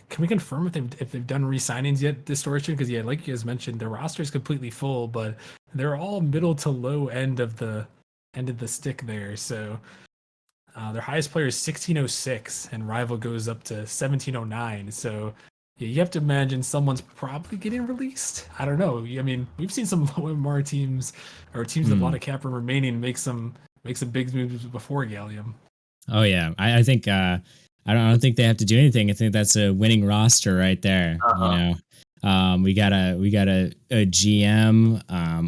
Can we confirm if they've done re-signings yet, Distortion? Because yeah, like you guys mentioned, their roster is completely full, but they're all middle to low end of the stick there. So their highest player is 1606, and Rival goes up to 1709. So yeah, you have to imagine someone's probably getting released. I don't know. I mean, we've seen some low MR teams or teams with a lot of cap room remaining make some big moves before Gallium. Oh yeah, I think I don't think they have to do anything. I think that's a winning roster right there. We got a GM,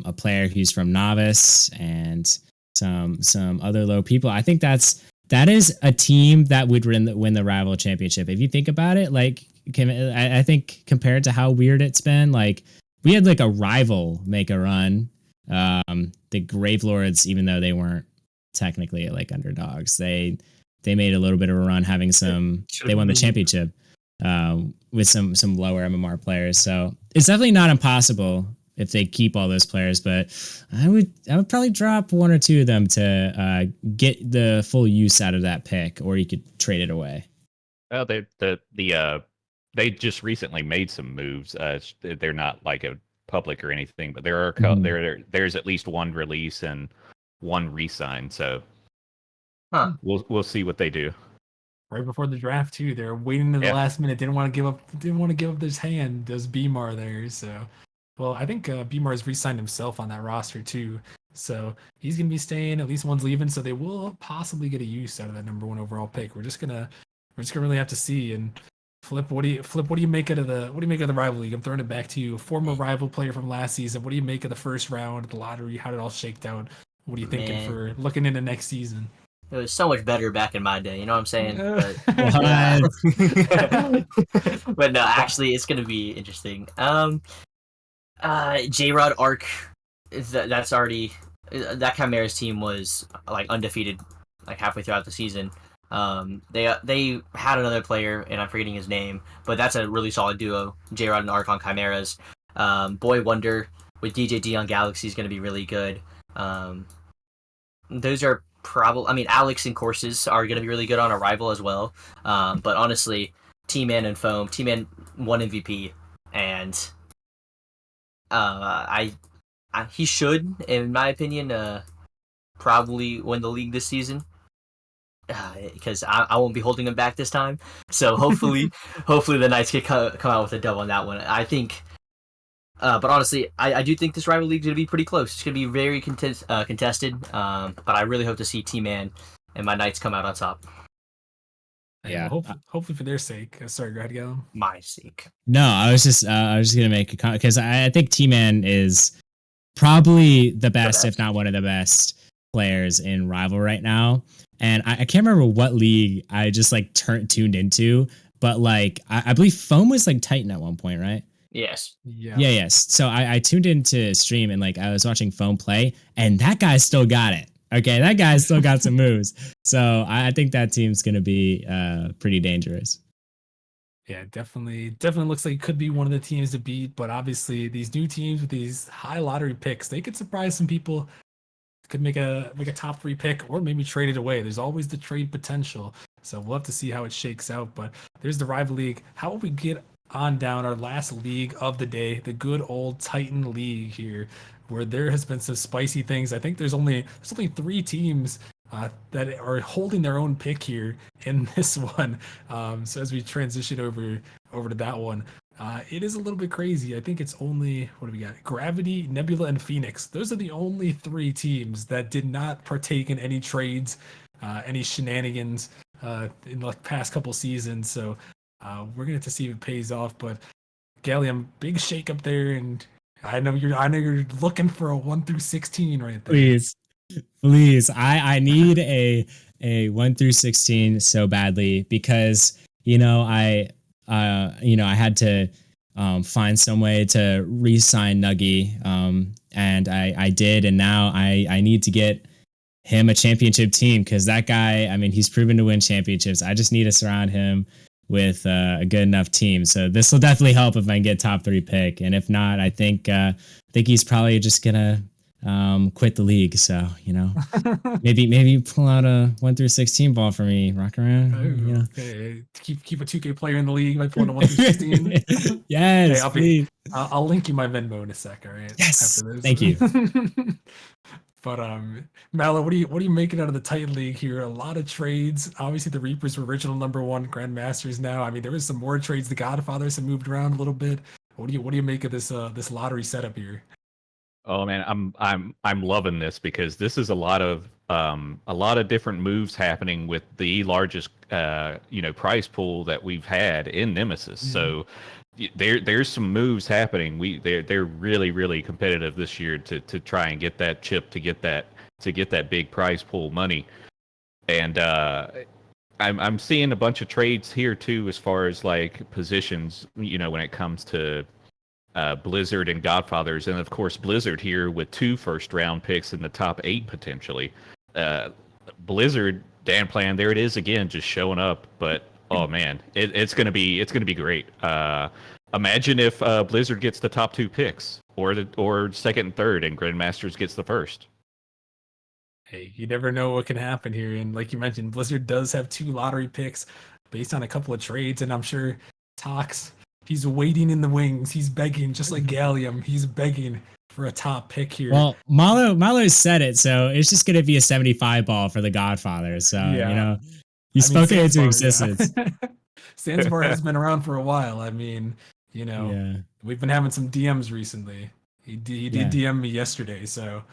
a player who's from Novice, and some other low people. I think that is a team that would win the Rival Championship. If you think about it, like I think compared to how weird it's been, like we had like a Rival make a run. The Gravelords, even though they weren't technically like underdogs, they made a little bit of a run, having they won the championship with some lower MMR players. So it's definitely not impossible if they keep all those players, but I would probably drop one or two of them to get the full use out of that pick, or you could trade it away. Well, they just recently made some moves. They're not like a public or anything, but there are there's at least one release and one re-sign. So we'll see what they do. Right before the draft too, they're waiting to the last minute. Didn't want to give up this hand. Does Bmar there? So, well, I think Bmar has re-signed himself on that roster too. So he's gonna be staying. At least one's leaving, so they will possibly get a use out of that number 1 overall pick. We're just gonna really have to see. And Flip, what do you make out of the Rival League? I'm throwing it back to you. Former Rival player from last season. What do you make of the first round of the lottery? How did it all shake down? What are you thinking Man. for looking into next season? It was so much better back in my day, you know what I'm saying? But yeah. What? But no, actually, it's gonna be interesting. J Rod Arc that's already that Chimera's team was like undefeated like halfway throughout the season. They had another player and I'm forgetting his name, but that's a really solid duo. J Rod and Arc on Chimeras. Boy Wonder with DJ on Galaxy is going to be really good. Those are probably. I mean, Alex and Courses are going to be really good on Arrival as well. But honestly, T-Man and Foam. T-Man won MVP, and he should, in my opinion, probably win the league this season. Because I won't be holding him back this time. So hopefully, hopefully the Knights can come out with a dub on that one. I think. But honestly, I do think this rival league is going to be pretty close. It's going to be very contested. But I really hope to see T-Man and my Knights come out on top. Yeah. Well, hopefully for their sake. Sorry, go ahead, Galen. My sake. No, I was just gonna make a comment because I think T-Man is probably the best, if not one of the best players in Rival right now. And I can't remember what league I just like tuned into, but like I believe Foam was like Titan at one point, right? Yes. Yeah. Yes. So I tuned into stream and like I was watching Foam play, and that guy still got it. Okay, that guy still got some moves. So I think that team's gonna be pretty dangerous. Yeah, definitely looks like it could be one of the teams to beat. But obviously, these new teams with these high lottery picks, they could surprise some people. Could make a top 3 pick or maybe trade it away. There's always the trade potential. So we'll have to see how it shakes out. But there's the rival league. How will we get on down our last league of the day, the good old Titan League here, where there has been some spicy things. I think there's only 3 teams that are holding their own pick here in this one. So as we transition over to that one, it is a little bit crazy. I think it's only, what do we got? Gravity, Nebula, and Phoenix. Those are the only 3 teams that did not partake in any trades, any shenanigans in the past couple seasons. So we're gonna have to see if it pays off. But Gallium, big shake up there, and I know you're looking for a 1 through 16 right there. Please. I need a 1 through 16 so badly because I had to find some way to re-sign Nuggy, and I did, and now I need to get him a championship team because that guy, I mean, he's proven to win championships. I just need to surround him with a good enough team. So this will definitely help if I can get top 3 pick, and if not, I think he's probably just gonna quit the league. So maybe pull out a 1 through 16 ball for me, rock around. Okay. Keep a 2K player in the league by pulling a 1 through 16. Yes, okay, I'll link you my Venmo in a sec. All right. Yes. After this. Thank you. But Mallow, what are you making out of the Titan League here? A lot of trades. Obviously, the Reapers were original number 1 Grandmasters. Now, I mean, there was some more trades. The Godfathers have moved around a little bit. What do you make of this lottery setup here? Oh man, I'm loving this because this is a lot of different moves happening with the largest prize pool that we've had in Nemesis. Mm-hmm. So there's some moves happening. They're really competitive this year to try and get that chip to get that big prize pool money. And I'm seeing a bunch of trades here too as far as like positions, when it comes to Blizzard and Godfathers, and of course Blizzard here with 2 first-round picks in the top 8 potentially. Blizzard, Dan Plan, there it is again, just showing up. But oh man, it's gonna be great. Imagine if Blizzard gets the top 2 picks, or second and third, and Grandmasters gets the first. Hey, you never know what can happen here. And like you mentioned, Blizzard does have 2 lottery picks based on a couple of trades, and I'm sure Tox, he's waiting in the wings. He's begging, just like Gallium. He's begging for a top pick here. Well, Malo said it, so it's just going to be a 75 ball for the Godfathers. So, he's spoken into existence. Yeah. Sandsbar has been around for a while. I mean, we've been having some DMs recently. He did DM me yesterday, so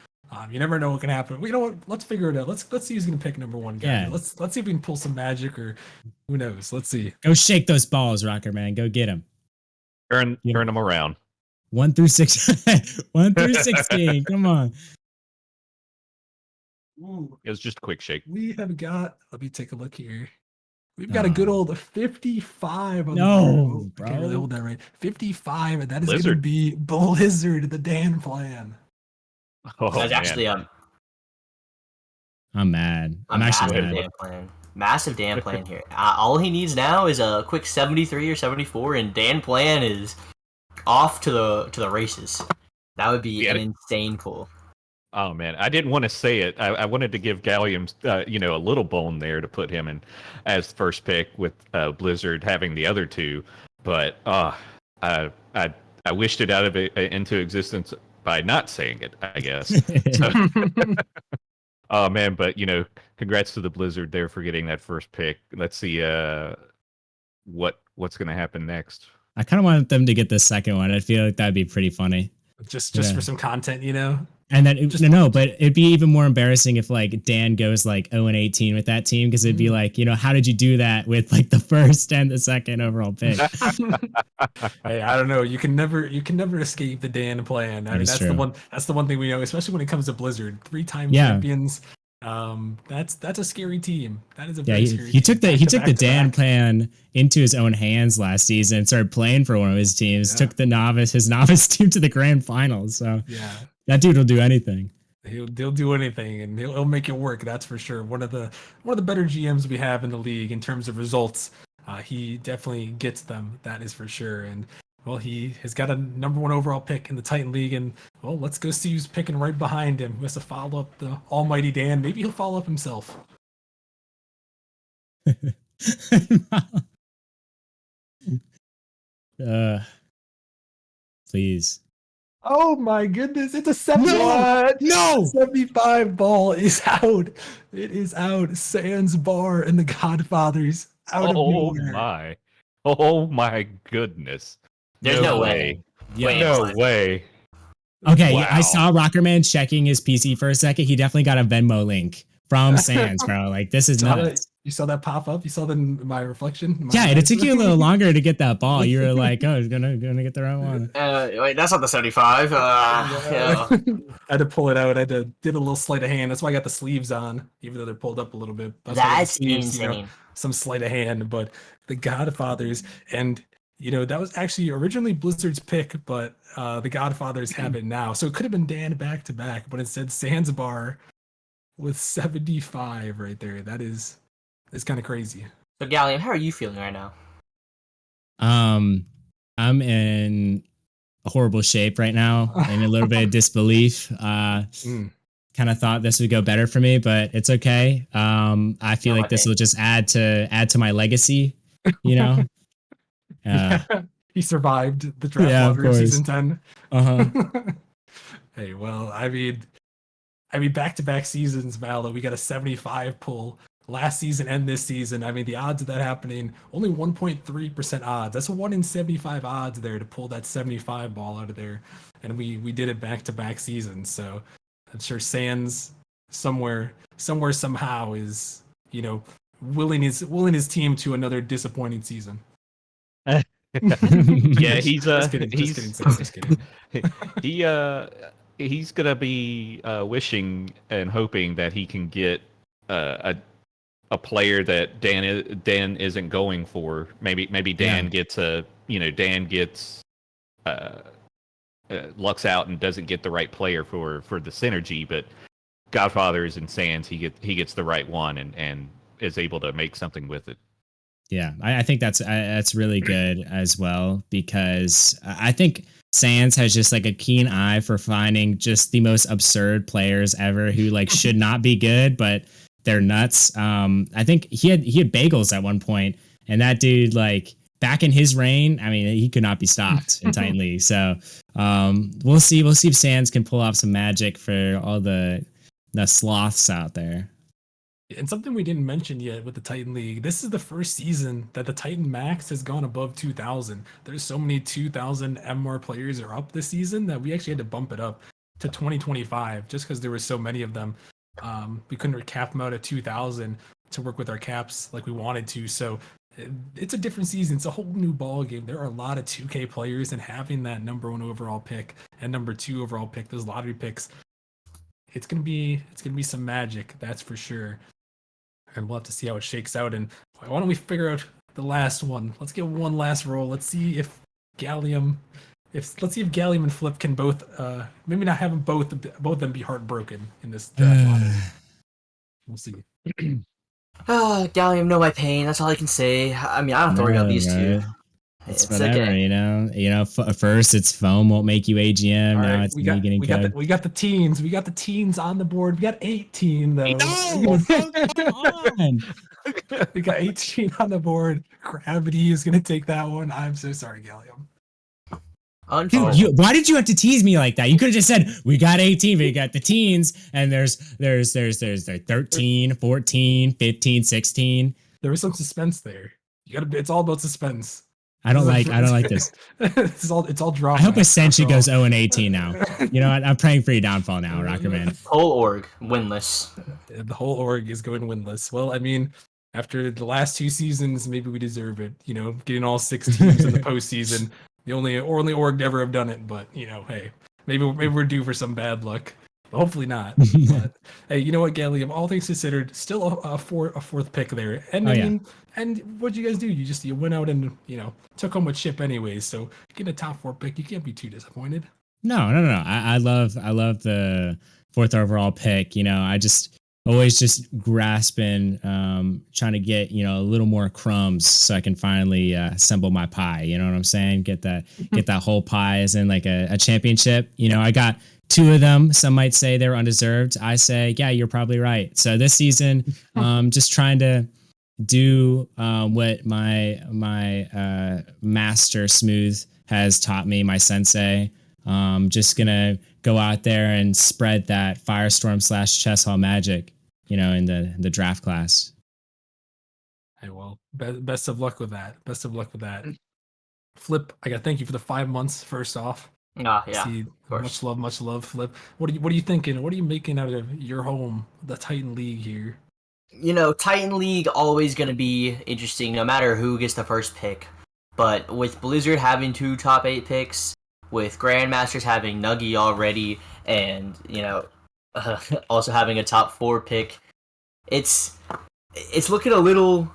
you never know what can happen. Well, you know what? Let's figure it out. Let's see who's going to pick number 1 guy. Yeah. Let's see if we can pull some magic, or who knows. Let's see. Go shake those balls, Rocker Man. Go get them. Turn them around. 1 through 6, 1 through 16. Come on. Ooh, It was just a quick shake. we have got. Let me take a look here. We've got a good old 55 on the board. No, I can't really bro. hold that right. 55, and that is going to Blizzard. be Blizzard, the Dan plan. Oh That's man. actually I'm mad. a I'm actually massive mad. Dan plan. Massive Dan plan here. All he needs now is a quick 73 or 74, and Dan plan is off to the races. That would be Yeah. an insane pull. Oh man, I didn't want to say it. I wanted to give Gallium, a little bone there to put him in as first pick with Blizzard having the other two, but I wished it out of it into existence by not saying it, I guess. So, oh man, but congrats to the Blizzard there for getting that first pick. Let's see what's going to happen next. I kind of wanted them to get the second one. I feel like that'd be pretty funny. Just Yeah. for some content, And then but it'd be even more embarrassing if like Dan goes like 0-18 with that team, because it'd be like, how did you do that with like the first and the second overall pick? Hey, I don't know. You can never escape the Dan plan. I mean, is that's true. the one thing we know, especially when it comes to Blizzard. 3-time Yeah. champions. That's a scary team. That is a Yeah, very scary he team. took the Back to Dan back. plan into his own hands last season and started playing for one of his teams. Yeah. Took his novice team to the grand finals. So Yeah. that dude will do anything. He'll do anything, and he'll make it work. That's for sure. One of the better GMs we have in the league in terms of results. He definitely gets them. That is for sure. And well, he has got a number 1 overall pick in the Titan League, and well, let's go see who's picking right behind him. Who has to follow up the almighty Dan? Maybe he'll follow up himself. Please. Oh my goodness! It's a 75 ball is out. It is out. Sans Bar and the Godfathers out of nowhere. Oh my goodness. There's no way. Yeah. Wait, No hold on. way. Okay, Wow. I saw Rockerman checking his PC for a second. He definitely got a Venmo link from Sans, bro. Like, this is nuts. You saw that pop up? You saw my reflection? Yeah, and it took you a little longer to get that ball. You were like, oh, it's gonna get the right one. Wait, that's not the 75. Yeah. I had to pull it out. I did a little sleight of hand. That's why I got the sleeves on, even though they're pulled up a little bit. Why I got the That's sleeves, insane. some sleight of hand. But the Godfathers, and that was actually originally Blizzard's pick, but the Godfathers have it now. So it could have been Dan back to back, but instead Zanzibar with 75 right there. It's kind of crazy. So, Gallium, how are you feeling right now? I'm in horrible shape right now, in a little bit of disbelief. Kind of thought this would go better for me, but it's okay. I feel like this will just add to my legacy, He survived the draft Yeah, of lottery of course. season 10. Uh-huh. Hey, well, I mean, back-to-back seasons, Mallow, we got a 75 pull last season and this season. I mean, the odds of that happening, only 1.3% odds. That's a 1 in 75 odds there to pull that 75 ball out of there. And we did it back-to-back seasons. So I'm sure Sans somewhere, somehow is, willing his team to another disappointing season. Yeah, he's Just kidding, Sans, just kidding. He's gonna be wishing and hoping that he can get a player that Dan isn't going for. Maybe Dan gets lucks out and doesn't get the right player for the synergy, but Godfathers and Sans, he gets the right one and is able to make something with it. Yeah, I think that's really good as well, because I think Sans has just like a keen eye for finding just the most absurd players ever who like should not be good, but they're nuts. I think he had Bagels at one point, and that dude, like, back in his reign, I mean, he could not be stopped in Titan League. So we'll see if Sans can pull off some magic for all the sloths out there. And something we didn't mention yet with the Titan League, this is the first season that the Titan Max has gone above 2,000. There's so many 2,000 MR players are up this season that we actually had to bump it up to 2025 just because there were so many of them. We couldn't cap them out at 2,000 to work with our caps like we wanted to. So it's a different season. It's a whole new ball game. There are a lot of 2K players, and having that number 1 overall pick and number 2 overall pick, those lottery picks, it's gonna be some magic, that's for sure. And we'll have to see how it shakes out. And why don't we figure out the last one? Let's get one last roll. Let's see if Gallium, let's see if Gallium and Flip can both, maybe not have them both of them be heartbroken in this draft lottery. We'll see. Gallium, know my pain. That's all I can say. I mean, I don't have to worry about these two. Right. It's whatever, you know. First, it's foam won't make you AGM. All now right, it's me getting we code. got the teens. We got the teens on the board. We got 18 though. No, come on. We got 18 on the board. Gravity is gonna take that one. I'm so sorry, Gallium. Dude, why did you have to tease me like that? You could have just said we got 18, but you got the teens, and there's 13, 14, 15, 16. There was some suspense there. You gotta. It's all about suspense. I don't like this. it's all drama. I hope Essentially goes 0-18 now. You know what? I'm praying for your downfall now, Rockerman. Whole org winless. The whole org is going winless. Well, I mean, after the last 2 seasons, maybe we deserve it. You know, getting all 6 teams in the postseason. The only org to ever have done it, but you know, hey, maybe we're due for some bad luck. Hopefully not. But hey, you know what, Gallium? All things considered, still a fourth pick there. And I mean, and what'd you guys do? You went out and took home a chip anyways. So getting a top 4 pick, you can't be too disappointed. No. I love the 4th overall pick. You know, I just always just grasping, trying to get a little more crumbs so I can finally assemble my pie. You know what I'm saying? Get that whole pie as in like a championship. You know, I got 2 of them. Some might say they're undeserved. I say, yeah, you're probably right. So this season, just trying to do what my master Smooth has taught me, my sensei. Just gonna go out there and spread that Firestorm / Chess Hall magic, in the draft class. Hey, well, best of luck with that. Flip, I gotta thank you for the 5 months. First off, yeah, of course. Much love, Flip. What are you thinking? What are you making out of your home, the Titan League here? Titan League always gonna be interesting, no matter who gets the first pick. But with Blizzard having 2 top 8 picks, with Grandmasters having Nuggy already, and also having a top 4 pick, it's looking a little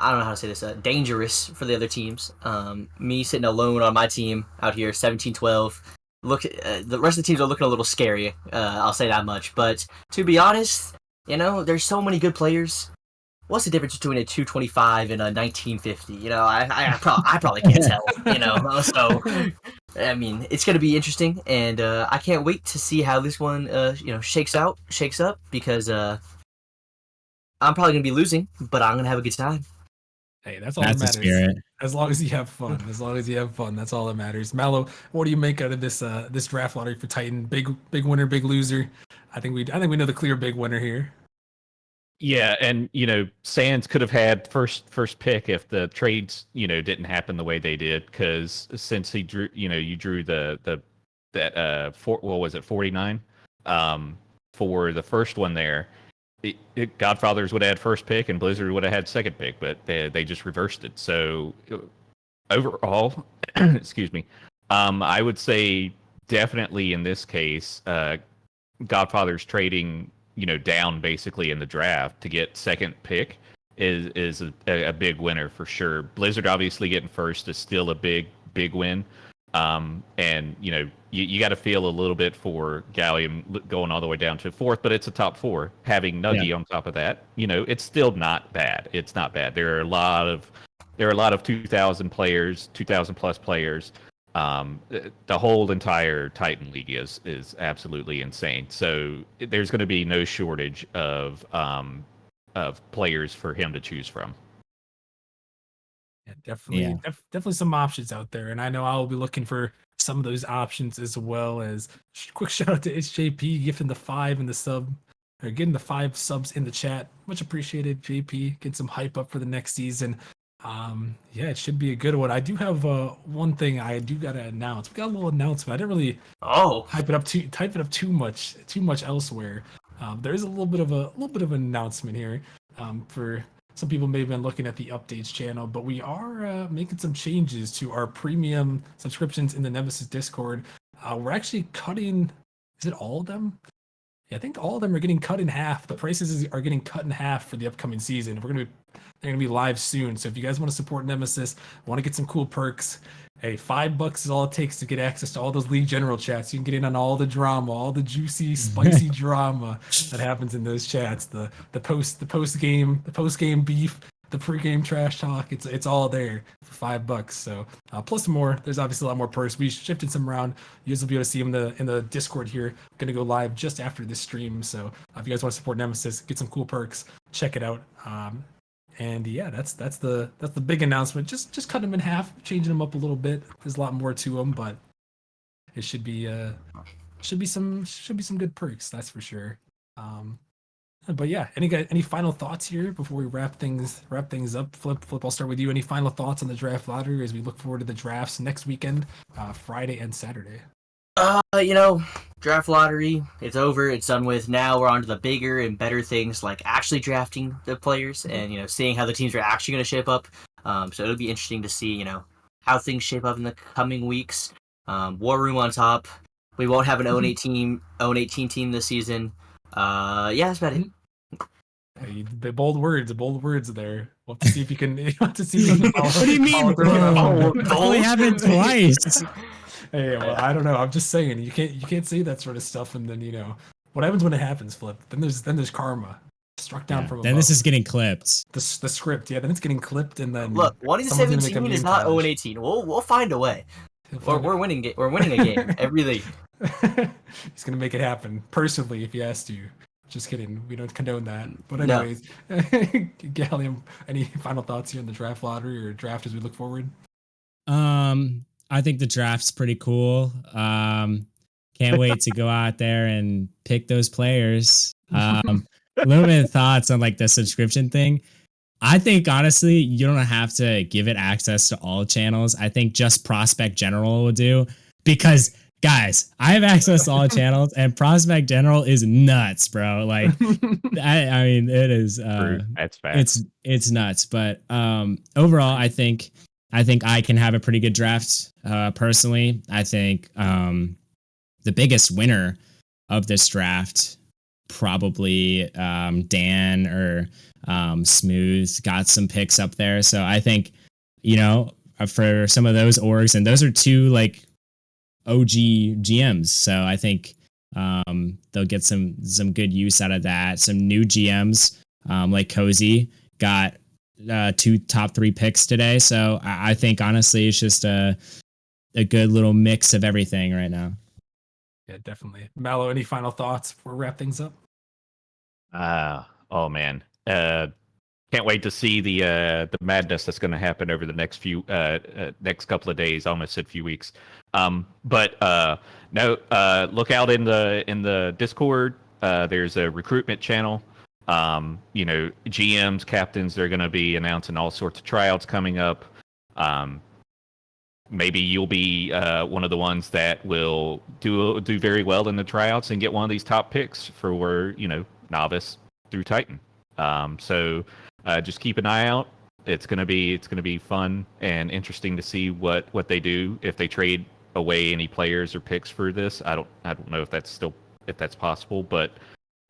I don't know how to say this, dangerous for the other teams. Me sitting alone on my team out here, 17-12. The rest of the teams are looking a little scary. I'll say that much. But to be honest, there's so many good players. What's the difference between a 225 and a 1950? I probably can't tell. So I mean, it's gonna be interesting, and I can't wait to see how this one shakes up, because I'm probably gonna be losing, but I'm gonna have a good time. Hey, that's all that matters. The spirit. As long as you have fun. That's all that matters. Mallow, what do you make out of this draft lottery for Titan? Big winner, big loser. I think we know the clear big winner here. Yeah, and Sands could have had first pick if the trades didn't happen the way they did, because since he drew you drew that 49 for the first one there. Godfathers would have had first pick and Blizzard would have had second pick, but they just reversed it. So overall, excuse me, I would say definitely in this case, Godfathers trading down basically in the draft to get second pick is a big winner for sure. Blizzard obviously getting first is still a big win. And you got to feel a little bit for Gallium going all the way down to 4th, but it's a top 4. Having Nuggy on top of that, it's still not bad. It's not bad. There are a lot of 2,000 players, 2,000 plus players. The whole entire Titan League is absolutely insane. So there's going to be no shortage of players for him to choose from. Yeah, definitely some options out there, and I know I'll be looking for some of those options, as well as quick shout out to HJP gifting the 5 in the sub, or getting the 5 subs in the chat. Much appreciated, JP. Get some hype up for the next season. Yeah, it should be a good one. I do have one thing I do gotta announce. We got a little announcement. I didn't really type it up too much elsewhere. There is a little bit of an announcement here. For some people may have been looking at the updates channel, but we are making some changes to our premium subscriptions in the Nemesis Discord. We're actually cutting, is it all of them? Yeah, I think all of them are getting cut in half. The prices are getting cut in half for the upcoming season. They're gonna be live soon. So if you guys want to support Nemesis, want to get some cool perks, hey, $5 is all it takes to get access to all those League General chats. You can get in on all the drama, all the juicy, spicy drama that happens in those chats. The post game beef, the pre-game trash talk. It's all there for $5. So plus more. There's obviously a lot more perks. We shifted some around. You guys will be able to see them in the Discord here. Gonna go live just after this stream. So if you guys want to support Nemesis, get some cool perks. Check it out. And yeah, that's the big announcement. Just cut them in half, changing them up a little bit. There's a lot more to them, but it should be some good perks. That's for sure. But yeah, any final thoughts here before we wrap things up? Flip, I'll start with you. Any final thoughts on the draft lottery as we look forward to the drafts next weekend, Friday and Saturday? Draft lottery, it's over, it's done with. Now we're on to the bigger and better things like actually drafting the players and, seeing how the teams are actually going to shape up. So it'll be interesting to see, how things shape up in the coming weeks. War Room on top. We won't have an 0-18 team this season. That's about it. Hey, the bold words there. We'll have to see if you can. What do you mean? Only happened twice. Hey, well, I don't know. I'm just saying you can't say that sort of stuff, and then what happens when it happens, Flip? Then there's karma struck down from above. Then this is getting clipped. The script, then it's getting clipped, and then look, 1-17 is not 0-18. We'll find a way. We're winning. We're winning a game every league. He's gonna make it happen personally if he has to. Just kidding. We don't condone that. But anyways, Gallium, any final thoughts here on the draft lottery or draft as we look forward? I think the draft's pretty cool. Can't wait to go out there and pick those players. A little bit of thoughts on like the subscription thing. I think honestly, you don't have to give it access to all channels. I think just Prospect General will do, because guys, I have access to all channels, and Prospect General is nuts, bro. Like, I mean, it is. That's fast. It's nuts. But overall, I think I can have a pretty good draft. Personally, I think the biggest winner of this draft probably Dan or Smooth got some picks up there. So I think for some of those orgs, and those are two like OG GMs. So I think they'll get some good use out of that. Some new GMs like Cozy got 2 top 3 picks today. So I think honestly it's just a good little mix of everything right now. Yeah, definitely. Mallow, any final thoughts before we wrap things up? Oh man. Can't wait to see the madness that's going to happen over the next couple of days. Almost said few weeks. But look out in the Discord. There's a recruitment channel. GMs, captains, they're going to be announcing all sorts of tryouts coming up. Maybe you'll be one of the ones that will do very well in the tryouts and get one of these top picks for novice through Titan. So just keep an eye out. It's gonna be fun and interesting to see what they do if they trade away any players or picks for this. I don't know if that's possible, but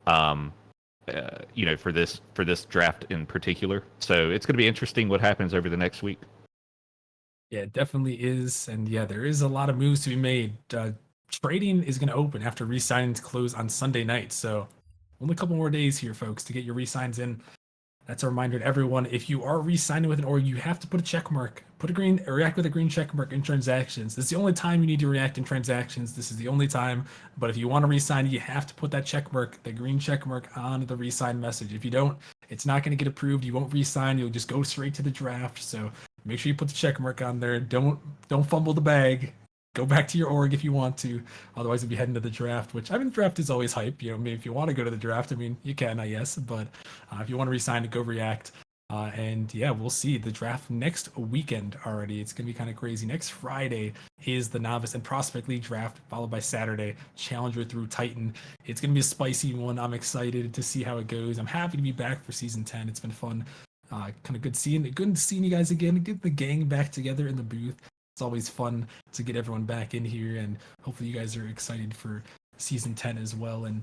for this draft in particular. So it's gonna be interesting what happens over the next week. Yeah, it definitely is. And yeah, there is a lot of moves to be made. Trading is going to open after re-signings close on Sunday night. So only a couple more days here, folks, to get your re-signs in. That's a reminder to everyone. If you are re-signing with an org, you have to put a check mark. React with a green check mark in transactions. This is the only time you need to react in transactions. This is the only time. But if you want to re-sign, you have to put that check mark, the green check mark, on the re-sign message. If you don't, it's not going to get approved. You won't re-sign. You'll just go straight to the draft. So make sure you put the check mark on there. Don't fumble the bag. Go back to your org if you want to. Otherwise, you'll be heading to the draft, which draft is always hype. Maybe if you want to go to the draft, you can, I guess. But if you want to resign it, go react. And yeah, we'll see the draft next weekend already. It's going to be kind of crazy. Next Friday is the Novice and Prospect League draft, followed by Saturday, Challenger through Titan. It's going to be a spicy one. I'm excited to see how it goes. I'm happy to be back for Season 10. It's been fun. Kind of good seeing you guys again, get the gang back together in the booth. It's always fun to get everyone back in here, and hopefully you guys are excited for Season 10 as well. And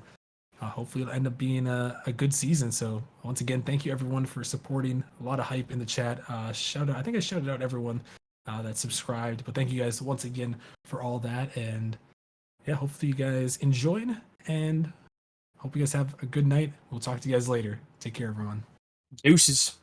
hopefully it'll end up being a good season. So once again, thank you everyone for supporting. A lot of hype in the chat. Shout out! I think I shouted out everyone that subscribed, but thank you guys once again for all that. And yeah, hopefully you guys enjoyed, and hope you guys have a good night. We'll talk to you guys later. Take care, everyone. Deuces.